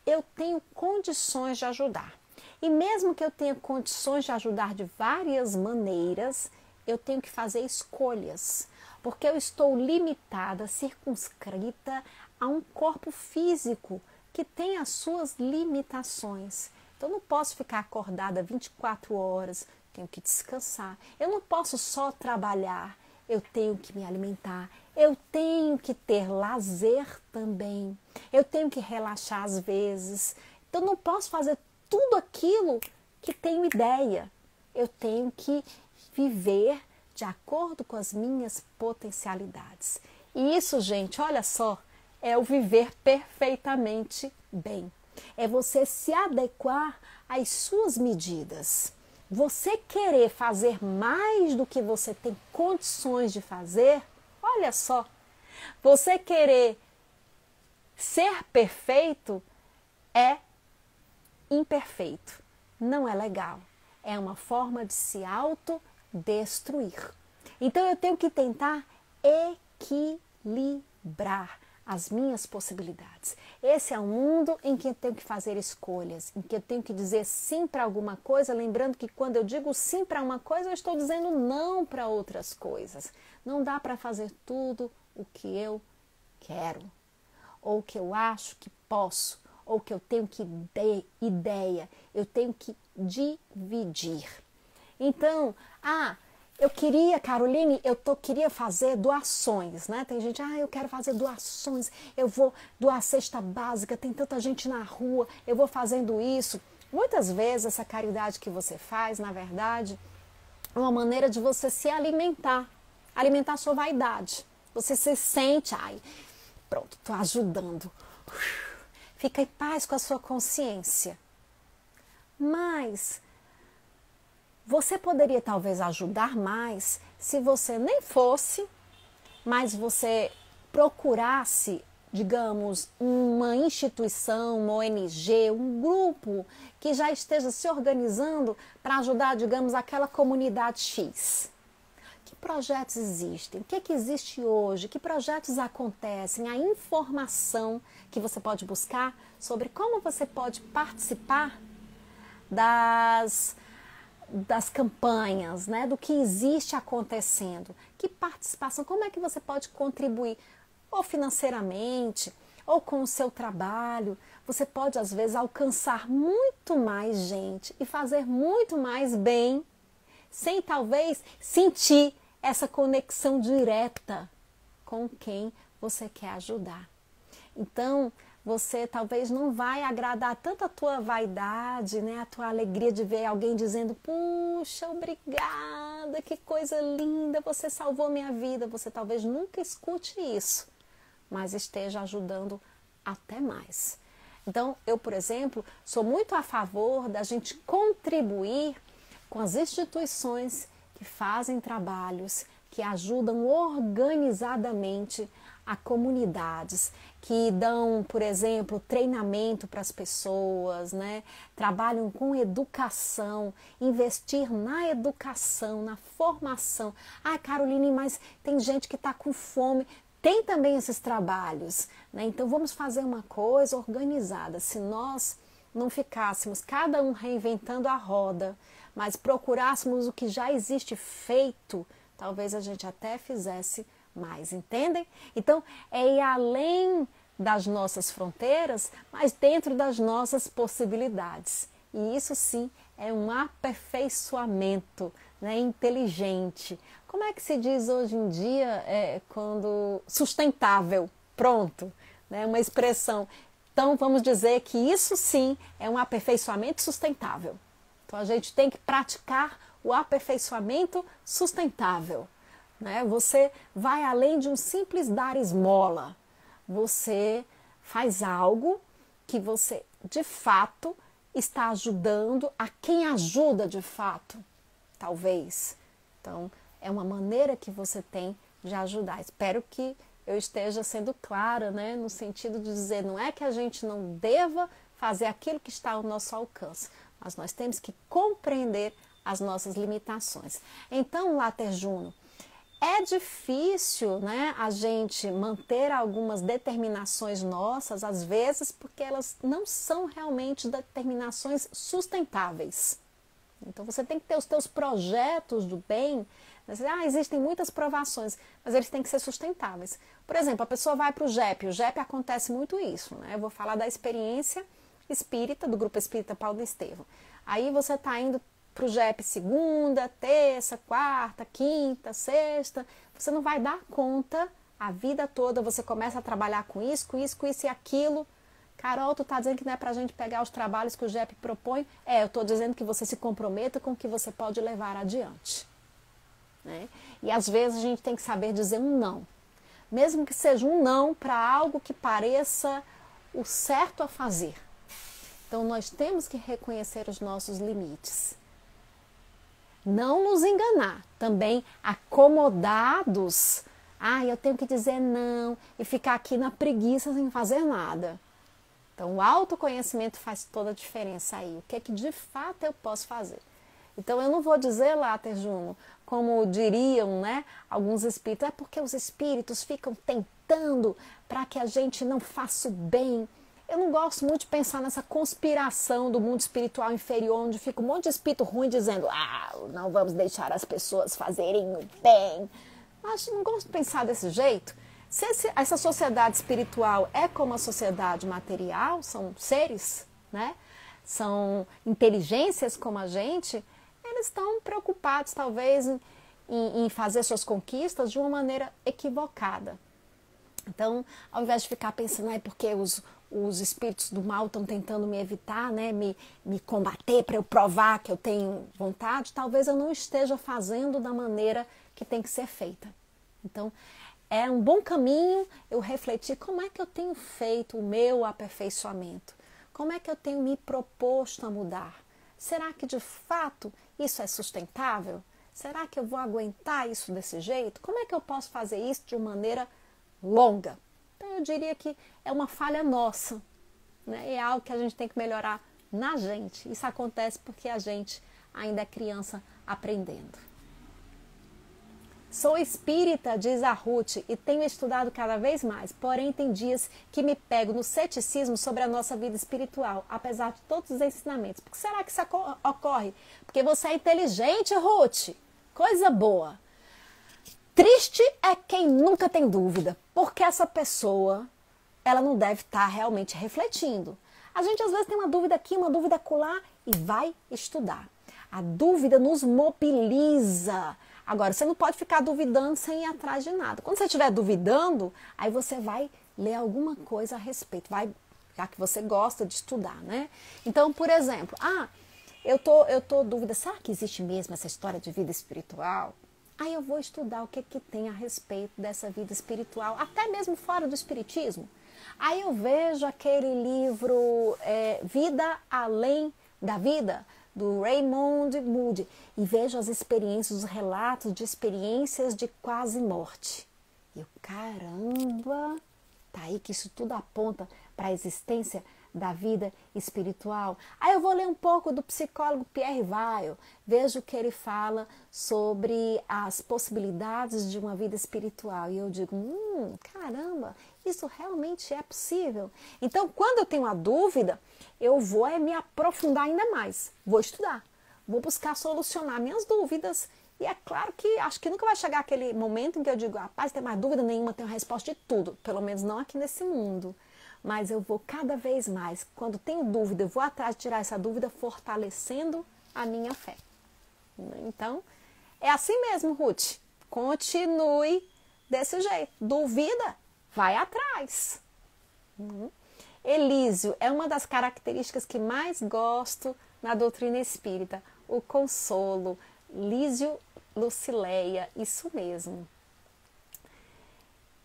eu tenho condições de ajudar. E mesmo que eu tenha condições de ajudar de várias maneiras, eu tenho que fazer escolhas, porque eu estou limitada, circunscrita a um corpo físico que tem as suas limitações. Então, eu não posso ficar acordada 24 horas, tenho que descansar. Eu não posso só trabalhar, eu tenho que me alimentar, eu tenho que ter lazer também, eu tenho que relaxar às vezes. Então, eu não posso fazer tudo aquilo que tenho ideia. Eu tenho que viver de acordo com as minhas potencialidades. E isso, gente, olha só, é o viver perfeitamente bem. É você se adequar às suas medidas. Você querer fazer mais do que você tem condições de fazer, olha só. Você querer ser perfeito é imperfeito. Não é legal. É uma forma de se autodestruir. Então eu tenho que tentar equilibrar as minhas possibilidades. Esse é um mundo em que eu tenho que fazer escolhas, em que eu tenho que dizer sim para alguma coisa, lembrando que quando eu digo sim para uma coisa, eu estou dizendo não para outras coisas. Não dá para fazer tudo o que eu quero, ou o que eu acho que posso, ou que eu tenho que ter ideia, eu tenho que dividir. Então, eu queria, Caroline, queria fazer doações, né? Tem gente, eu quero fazer doações, eu vou doar cesta básica, tem tanta gente na rua, eu vou fazendo isso. Muitas vezes essa caridade que você faz, na verdade, é uma maneira de você se alimentar a sua vaidade. Você se sente, pronto, estou ajudando. Fica em paz com a sua consciência. Mas você poderia talvez ajudar mais se você nem fosse, mas você procurasse digamos, uma instituição, uma ONG, um grupo que já esteja se organizando para ajudar, digamos, aquela comunidade X. Que projetos existem? O que é que existe hoje? Que projetos acontecem? A informação que você pode buscar sobre como você pode participar das campanhas, né? Do que existe acontecendo. Que participação, como é que você pode contribuir? Ou financeiramente, ou com o seu trabalho. Você pode, às vezes, alcançar muito mais gente e fazer muito mais bem, sem talvez sentir essa conexão direta com quem você quer ajudar. Então, você talvez não vai agradar tanto a tua vaidade, né? A tua alegria de ver alguém dizendo, puxa, obrigada, que coisa linda, você salvou minha vida. Você talvez nunca escute isso, mas esteja ajudando até mais. Então, eu, por exemplo, sou muito a favor da gente contribuir com as instituições que fazem trabalhos, que ajudam organizadamente a comunidades, que dão, por exemplo, treinamento para as pessoas, né? Trabalham com educação, investir na educação, na formação. Ah, Caroline, mas tem gente que está com fome. Tem também esses trabalhos, né? Então vamos fazer uma coisa organizada. Se nós não ficássemos cada um reinventando a roda, mas procurássemos o que já existe feito, talvez a gente até fizesse mais, entendem? Então é ir além das nossas fronteiras, mas dentro das nossas possibilidades. E isso sim é um aperfeiçoamento, né, inteligente. Como é que se diz hoje em dia quando sustentável? Pronto, né, uma expressão. Então vamos dizer que isso sim é um aperfeiçoamento sustentável. Então a gente tem que praticar o aperfeiçoamento sustentável, né? Você vai além de um simples dar esmola. Você faz algo que você de fato está ajudando a quem ajuda de fato, talvez. Então, é uma maneira que você tem de ajudar. Espero que eu esteja sendo clara, né? No sentido de dizer, não é que a gente não deva fazer aquilo que está ao nosso alcance, mas nós temos que compreender as nossas limitações. Então, Later Juno, é difícil, né, a gente manter algumas determinações nossas, às vezes, porque elas não são realmente determinações sustentáveis. Então, você tem que ter os teus projetos do bem. Existem muitas provações, mas eles têm que ser sustentáveis. Por exemplo, a pessoa vai para o JEP. O JEP acontece muito isso, né? Eu vou falar da experiência espírita, do Grupo Espírita Paulo Estevam. Aí você está indo para o JEP segunda, terça, quarta, quinta, sexta. Você não vai dar conta a vida toda. Você começa a trabalhar com isso e aquilo. Carol, tu está dizendo que não é para a gente pegar os trabalhos que o JEP propõe? Eu estou dizendo que você se comprometa com o que você pode levar adiante. Né? E às vezes a gente tem que saber dizer um não. Mesmo que seja um não para algo que pareça o certo a fazer. Então nós temos que reconhecer os nossos limites. Não nos enganar, também acomodados. Eu tenho que dizer não e ficar aqui na preguiça sem fazer nada. Então o autoconhecimento faz toda a diferença aí. O que é que de fato eu posso fazer? Então eu não vou dizer, Later Juno, como diriam, né, alguns espíritos, é porque os espíritos ficam tentando para que a gente não faça o bem. Eu não gosto muito de pensar nessa conspiração do mundo espiritual inferior, onde fica um monte de espírito ruim dizendo, não vamos deixar as pessoas fazerem o bem. Mas não gosto de pensar desse jeito. Se essa sociedade espiritual é como a sociedade material, são seres, né? São inteligências como a gente, eles estão preocupados talvez em fazer suas conquistas de uma maneira equivocada. Então, ao invés de ficar pensando, porque os espíritos do mal estão tentando me evitar, né, me combater para eu provar que eu tenho vontade, talvez eu não esteja fazendo da maneira que tem que ser feita. Então, é um bom caminho eu refletir como é que eu tenho feito o meu aperfeiçoamento, como é que eu tenho me proposto a mudar. Será que de fato isso é sustentável? Será que eu vou aguentar isso desse jeito? Como é que eu posso fazer isso de uma maneira longa? Então eu diria que é uma falha nossa, né? É algo que a gente tem que melhorar na gente. Isso acontece porque a gente ainda é criança aprendendo. Sou espírita, diz a Ruth, e tenho estudado cada vez mais, porém tem dias que me pego no ceticismo sobre a nossa vida espiritual, apesar de todos os ensinamentos. Por que será que isso ocorre? Porque você é inteligente, Ruth. Coisa boa. Triste é quem nunca tem dúvida, porque essa pessoa, ela não deve estar realmente refletindo. A gente às vezes tem uma dúvida aqui, uma dúvida acolá e vai estudar. A dúvida nos mobiliza. Agora, você não pode ficar duvidando sem ir atrás de nada. Quando você estiver duvidando, aí você vai ler alguma coisa a respeito, já que você gosta de estudar, né? Então, por exemplo, eu tô dúvida, será que existe mesmo essa história de vida espiritual? Aí eu vou estudar o que tem a respeito dessa vida espiritual, até mesmo fora do espiritismo. Aí eu vejo aquele livro Vida Além da Vida, do Raymond Moody, e vejo as experiências, os relatos de experiências de quase morte. E eu, caramba, tá aí que isso tudo aponta para a existência da vida espiritual. Aí eu vou ler um pouco do psicólogo Pierre Weil, vejo que ele fala sobre as possibilidades de uma vida espiritual. E eu digo, caramba, isso realmente é possível. Então, quando eu tenho uma dúvida, eu vou me aprofundar ainda mais. Vou estudar, vou buscar solucionar minhas dúvidas. E é claro que acho que nunca vai chegar aquele momento em que eu digo, rapaz, tem mais dúvida nenhuma, tenho a resposta de tudo. Pelo menos não aqui nesse mundo. Mas eu vou cada vez mais, quando tenho dúvida, eu vou atrás de tirar essa dúvida, fortalecendo a minha fé. Então, é assim mesmo, Ruth. Continue desse jeito. Duvida? Vai atrás. Elísio é uma das características que mais gosto na doutrina espírita. O consolo. Lísio Lucileia, isso mesmo.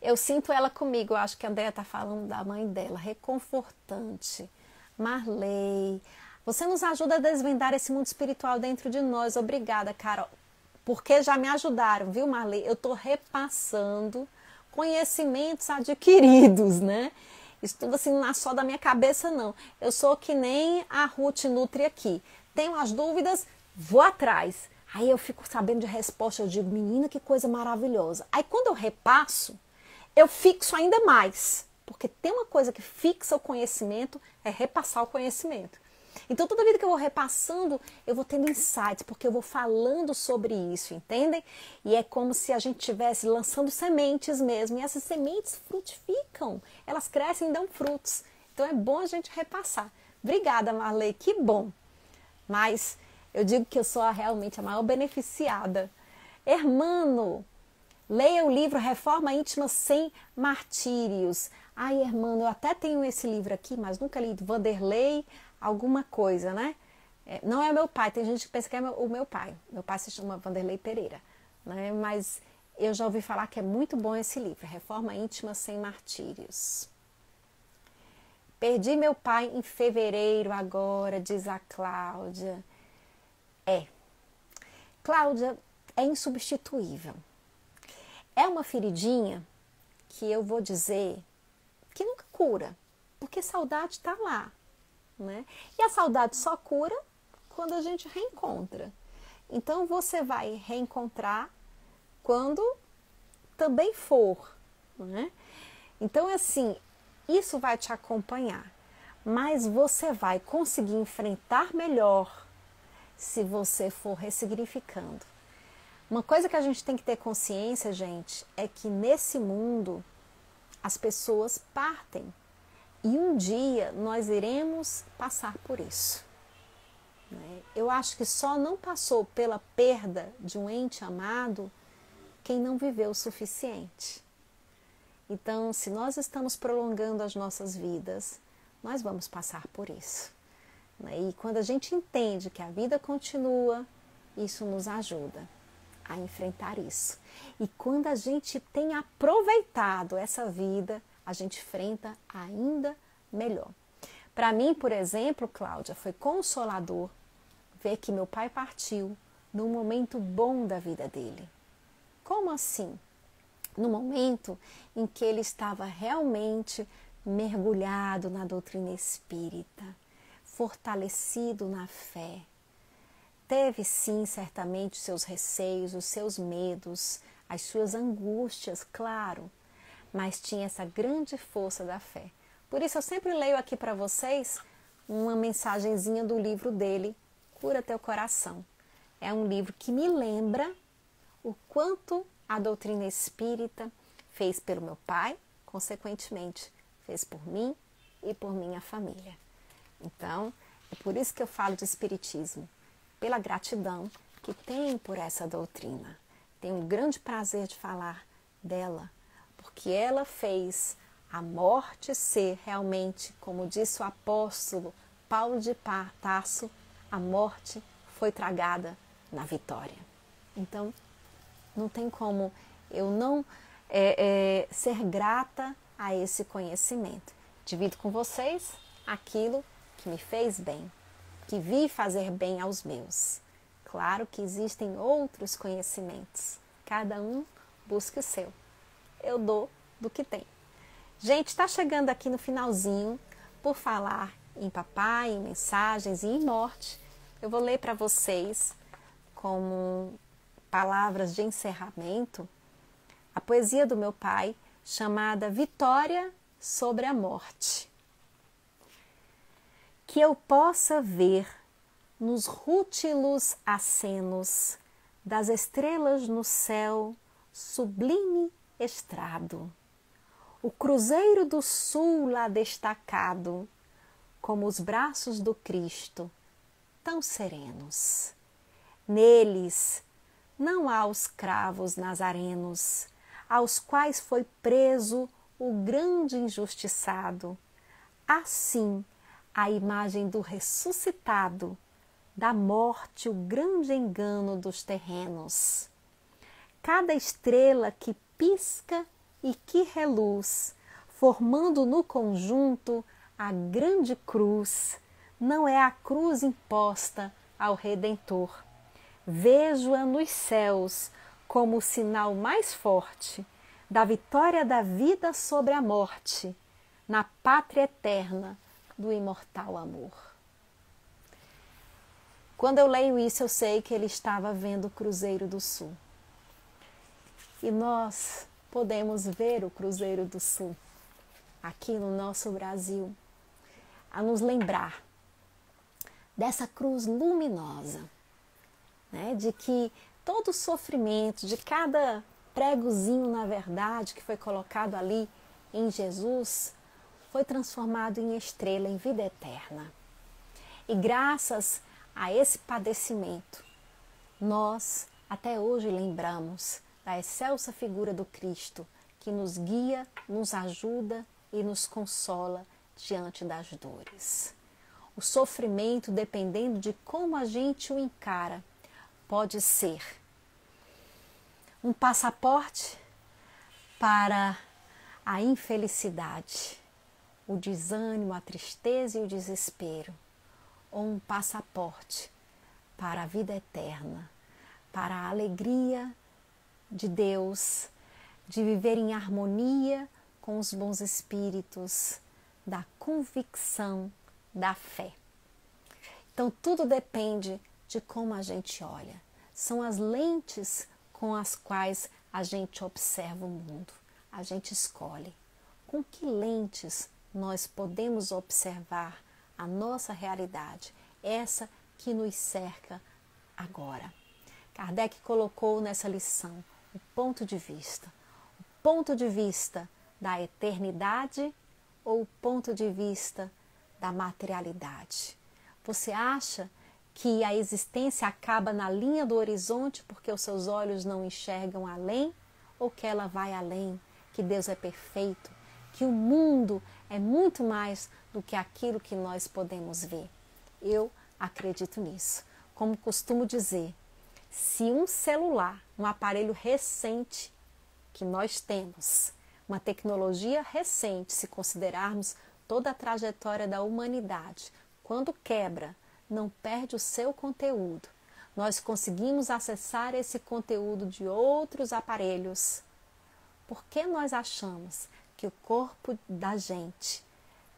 Eu sinto ela comigo, eu acho que a Andréia está falando da mãe dela, reconfortante. Marley, você nos ajuda a desvendar esse mundo espiritual dentro de nós. Obrigada, Carol, porque já me ajudaram, viu, Marley? Eu estou repassando conhecimentos adquiridos, né? Isso tudo assim não é só da minha cabeça, não. Eu sou que nem a Ruth Nutri aqui. Tenho as dúvidas, vou atrás. Aí eu fico sabendo de resposta, eu digo, menina, que coisa maravilhosa. Aí quando eu repasso, eu fixo ainda mais, porque tem uma coisa que fixa o conhecimento, é repassar o conhecimento. Então, toda vida que eu vou repassando, eu vou tendo insights, porque eu vou falando sobre isso, entendem? E é como se a gente estivesse lançando sementes mesmo, e essas sementes frutificam, elas crescem e dão frutos. Então, é bom a gente repassar. Obrigada, Marley, que bom. Mas eu digo que eu sou realmente a maior beneficiada. Hermano, leia o livro Reforma Íntima Sem Martírios. Ai, hermano, eu até tenho esse livro aqui, mas nunca li. Vanderlei alguma coisa, né? Não é meu pai, tem gente que pensa que é o meu pai. Meu pai se chama Vanderlei Pereira, né? Mas eu já ouvi falar que é muito bom esse livro, Reforma Íntima Sem Martírios. Perdi meu pai em fevereiro agora, diz a Cláudia. Cláudia, é insubstituível. É uma feridinha que eu vou dizer que nunca cura, porque saudade está lá, né? E a saudade só cura quando a gente reencontra. Então você vai reencontrar quando também for, né? Então assim, isso vai te acompanhar, mas você vai conseguir enfrentar melhor se você for ressignificando. Uma coisa que a gente tem que ter consciência, gente, é que nesse mundo as pessoas partem e um dia nós iremos passar por isso, né? Eu acho que só não passou pela perda de um ente amado quem não viveu o suficiente. Então, se nós estamos prolongando as nossas vidas, nós vamos passar por isso, né? E quando a gente entende que a vida continua, isso nos ajuda a enfrentar isso. E quando a gente tem aproveitado essa vida, a gente enfrenta ainda melhor. Para mim, por exemplo, Cláudia, foi consolador ver que meu pai partiu num momento bom da vida dele. Como assim? no momento em que ele estava realmente mergulhado na doutrina espírita, fortalecido na fé. Teve sim, certamente, os seus receios, os seus medos, as suas angústias, claro, mas tinha essa grande força da fé. Por isso eu sempre leio aqui para vocês uma mensagenzinha do livro dele, Cura Teu Coração. É um livro que me lembra o quanto a doutrina espírita fez pelo meu pai, consequentemente, fez por mim e por minha família. Então, é por isso que eu falo de espiritismo, pela gratidão que tenho por essa doutrina. Tenho um grande prazer de falar dela, porque ela fez a morte ser realmente, como disse o apóstolo Paulo de Tarso, a morte foi tragada na vitória. Então, não tem como eu não ser grata a esse conhecimento. Divido com vocês aquilo que me fez bem, que vi fazer bem aos meus. Claro que existem outros conhecimentos. Cada um busca o seu. Eu dou do que tem. Gente, está chegando aqui no finalzinho, por falar em papai, em mensagens e em morte. Eu vou ler para vocês, como palavras de encerramento, a poesia do meu pai, chamada Vitória sobre a Morte. Que eu possa ver nos rútilos acenos das estrelas no céu sublime estrado, o cruzeiro do sul lá destacado, como os braços do Cristo, tão serenos. Neles não há os cravos nazarenos, aos quais foi preso o grande injustiçado. Assim, a imagem do ressuscitado, da morte o grande engano dos terrenos. Cada estrela que pisca e que reluz, formando no conjunto a grande cruz, não é a cruz imposta ao Redentor. Vejo-a nos céus como o sinal mais forte da vitória da vida sobre a morte, na pátria eterna do imortal amor. Quando eu leio isso, eu sei que ele estava vendo o Cruzeiro do Sul. E nós podemos ver o Cruzeiro do Sul aqui no nosso Brasil, a nos lembrar dessa cruz luminosa, né? De que todo sofrimento, de cada pregozinho, na verdade, que foi colocado ali em Jesus, foi transformado em estrela, em vida eterna. E graças a esse padecimento, nós até hoje lembramos da excelsa figura do Cristo, que nos guia, nos ajuda e nos consola diante das dores. O sofrimento, dependendo de como a gente o encara, pode ser um passaporte para a infelicidade, o desânimo, a tristeza e o desespero, ou um passaporte para a vida eterna, para a alegria de Deus, de viver em harmonia com os bons espíritos, da convicção, da fé. Então tudo depende de como a gente olha. São as lentes com as quais a gente observa o mundo. A gente escolhe com que lentes nós podemos observar a nossa realidade, essa que nos cerca agora. Kardec colocou nessa lição o ponto de vista da eternidade ou o ponto de vista da materialidade. Você acha que a existência acaba na linha do horizonte porque os seus olhos não enxergam além, ou que ela vai além, que Deus é perfeito, que o mundo é muito mais do que aquilo que nós podemos ver? Eu acredito nisso. Como costumo dizer, se um celular, um aparelho recente que nós temos, uma tecnologia recente, se considerarmos toda a trajetória da humanidade, quando quebra, não perde o seu conteúdo. Nós conseguimos acessar esse conteúdo de outros aparelhos. Por que nós achamos que o corpo da gente,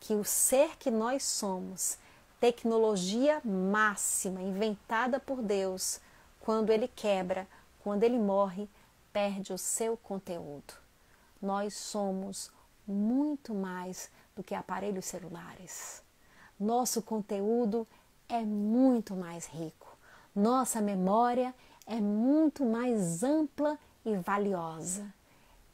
que o ser que nós somos, tecnologia máxima inventada por Deus, quando ele quebra, quando ele morre, perde o seu conteúdo? Nós somos muito mais do que aparelhos celulares. Nosso conteúdo é muito mais rico. Nossa memória é muito mais ampla e valiosa.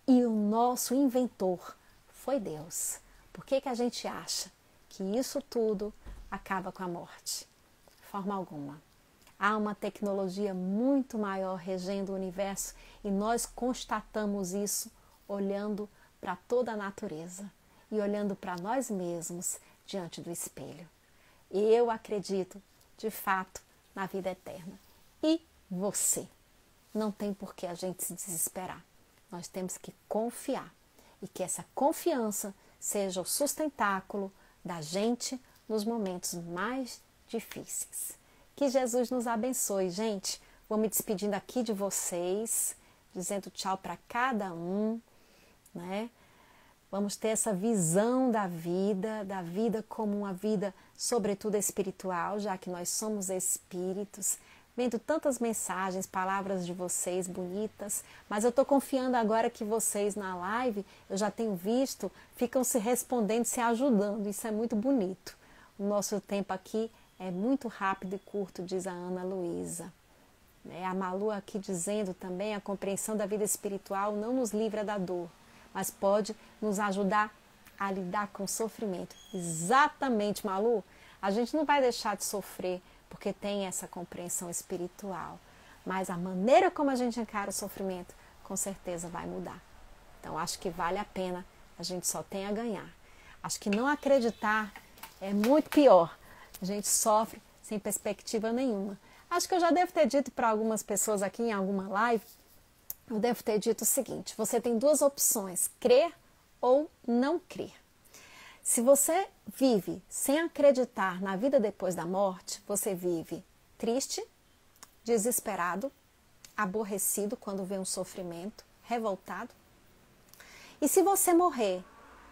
E o nosso inventor foi Deus. Por que a gente acha que isso tudo acaba com a morte? De forma alguma. Há uma tecnologia muito maior regendo o universo e nós constatamos isso olhando para toda a natureza e olhando para nós mesmos diante do espelho. E eu acredito, de fato, na vida eterna. E você? Não tem por que a gente se desesperar. Nós temos que confiar e que essa confiança seja o sustentáculo da gente nos momentos mais difíceis. Que Jesus nos abençoe, gente. Vou me despedindo aqui de vocês, dizendo tchau para cada um, né? Vamos ter essa visão da vida como uma vida, sobretudo espiritual, já que nós somos espíritos, vendo tantas mensagens, palavras de vocês bonitas, mas eu estou confiando agora que vocês na live, eu já tenho visto, ficam se respondendo, se ajudando, isso é muito bonito. O nosso tempo aqui é muito rápido e curto, diz a Ana Luísa. A Malu aqui dizendo também, a compreensão da vida espiritual não nos livra da dor, mas pode nos ajudar a lidar com o sofrimento. Exatamente, Malu, a gente não vai deixar de sofrer porque tem essa compreensão espiritual, mas a maneira como a gente encara o sofrimento, com certeza vai mudar. Então, acho que vale a pena, a gente só tem a ganhar. Acho que não acreditar é muito pior. A gente sofre sem perspectiva nenhuma. Acho que eu já devo ter dito para algumas pessoas aqui em alguma live, eu devo ter dito o seguinte: você tem duas opções, crer ou não crer. Se você vive sem acreditar na vida depois da morte, você vive triste, desesperado, aborrecido quando vê um sofrimento, revoltado. E se você morrer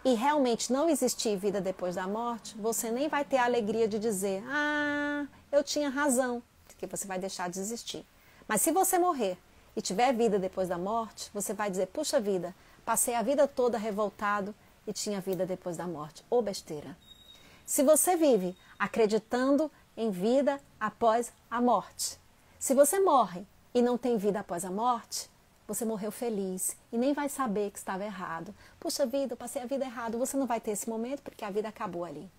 e realmente não existir vida depois da morte, você nem vai ter a alegria de dizer: ah, eu tinha razão, porque você vai deixar de existir. Mas se você morrer e tiver vida depois da morte, você vai dizer: puxa vida, passei a vida toda revoltado e tinha vida depois da morte. Ô besteira! Se você vive acreditando em vida após a morte, se você morre e não tem vida após a morte, você morreu feliz e nem vai saber que estava errado. Puxa vida, eu passei a vida errado. Você não vai ter esse momento porque a vida acabou ali.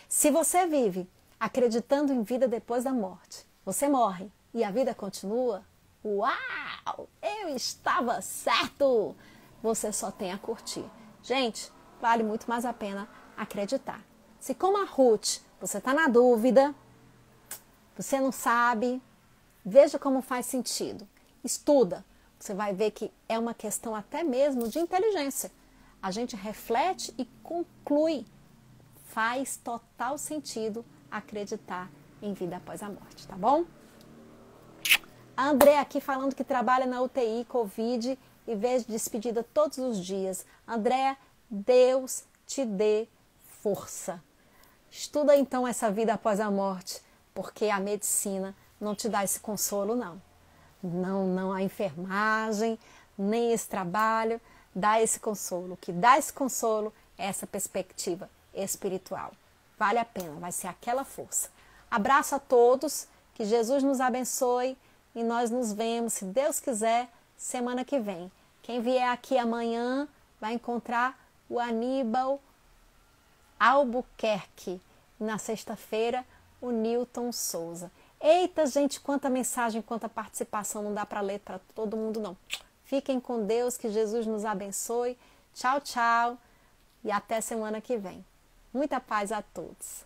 Se você vive acreditando em vida depois da morte, você morre e a vida continua, uau, eu estava certo! Você só tem a curtir. Gente, vale muito mais a pena acreditar. Se como a Ruth, você está na dúvida, você não sabe, veja como faz sentido. Estuda. Você vai ver que é uma questão até mesmo de inteligência. A gente reflete e conclui. Faz total sentido acreditar em vida após a morte, tá bom? A André aqui falando que trabalha na UTI, Covid e vê despedida todos os dias. André, Deus te dê força. Estuda então essa vida após a morte, porque a medicina não te dá esse consolo, não. Não a enfermagem, nem esse trabalho dá esse consolo. O que dá esse consolo é essa perspectiva espiritual. Vale a pena, vai ser aquela força. Abraço a todos, que Jesus nos abençoe e nós nos vemos, se Deus quiser, semana que vem. Quem vier aqui amanhã vai encontrar o Aníbal Albuquerque. Na sexta-feira, o Newton Souza. Eita, gente, quanta mensagem, quanta participação, não dá para ler para todo mundo, não. Fiquem com Deus, que Jesus nos abençoe. Tchau, tchau e até semana que vem. Muita paz a todos.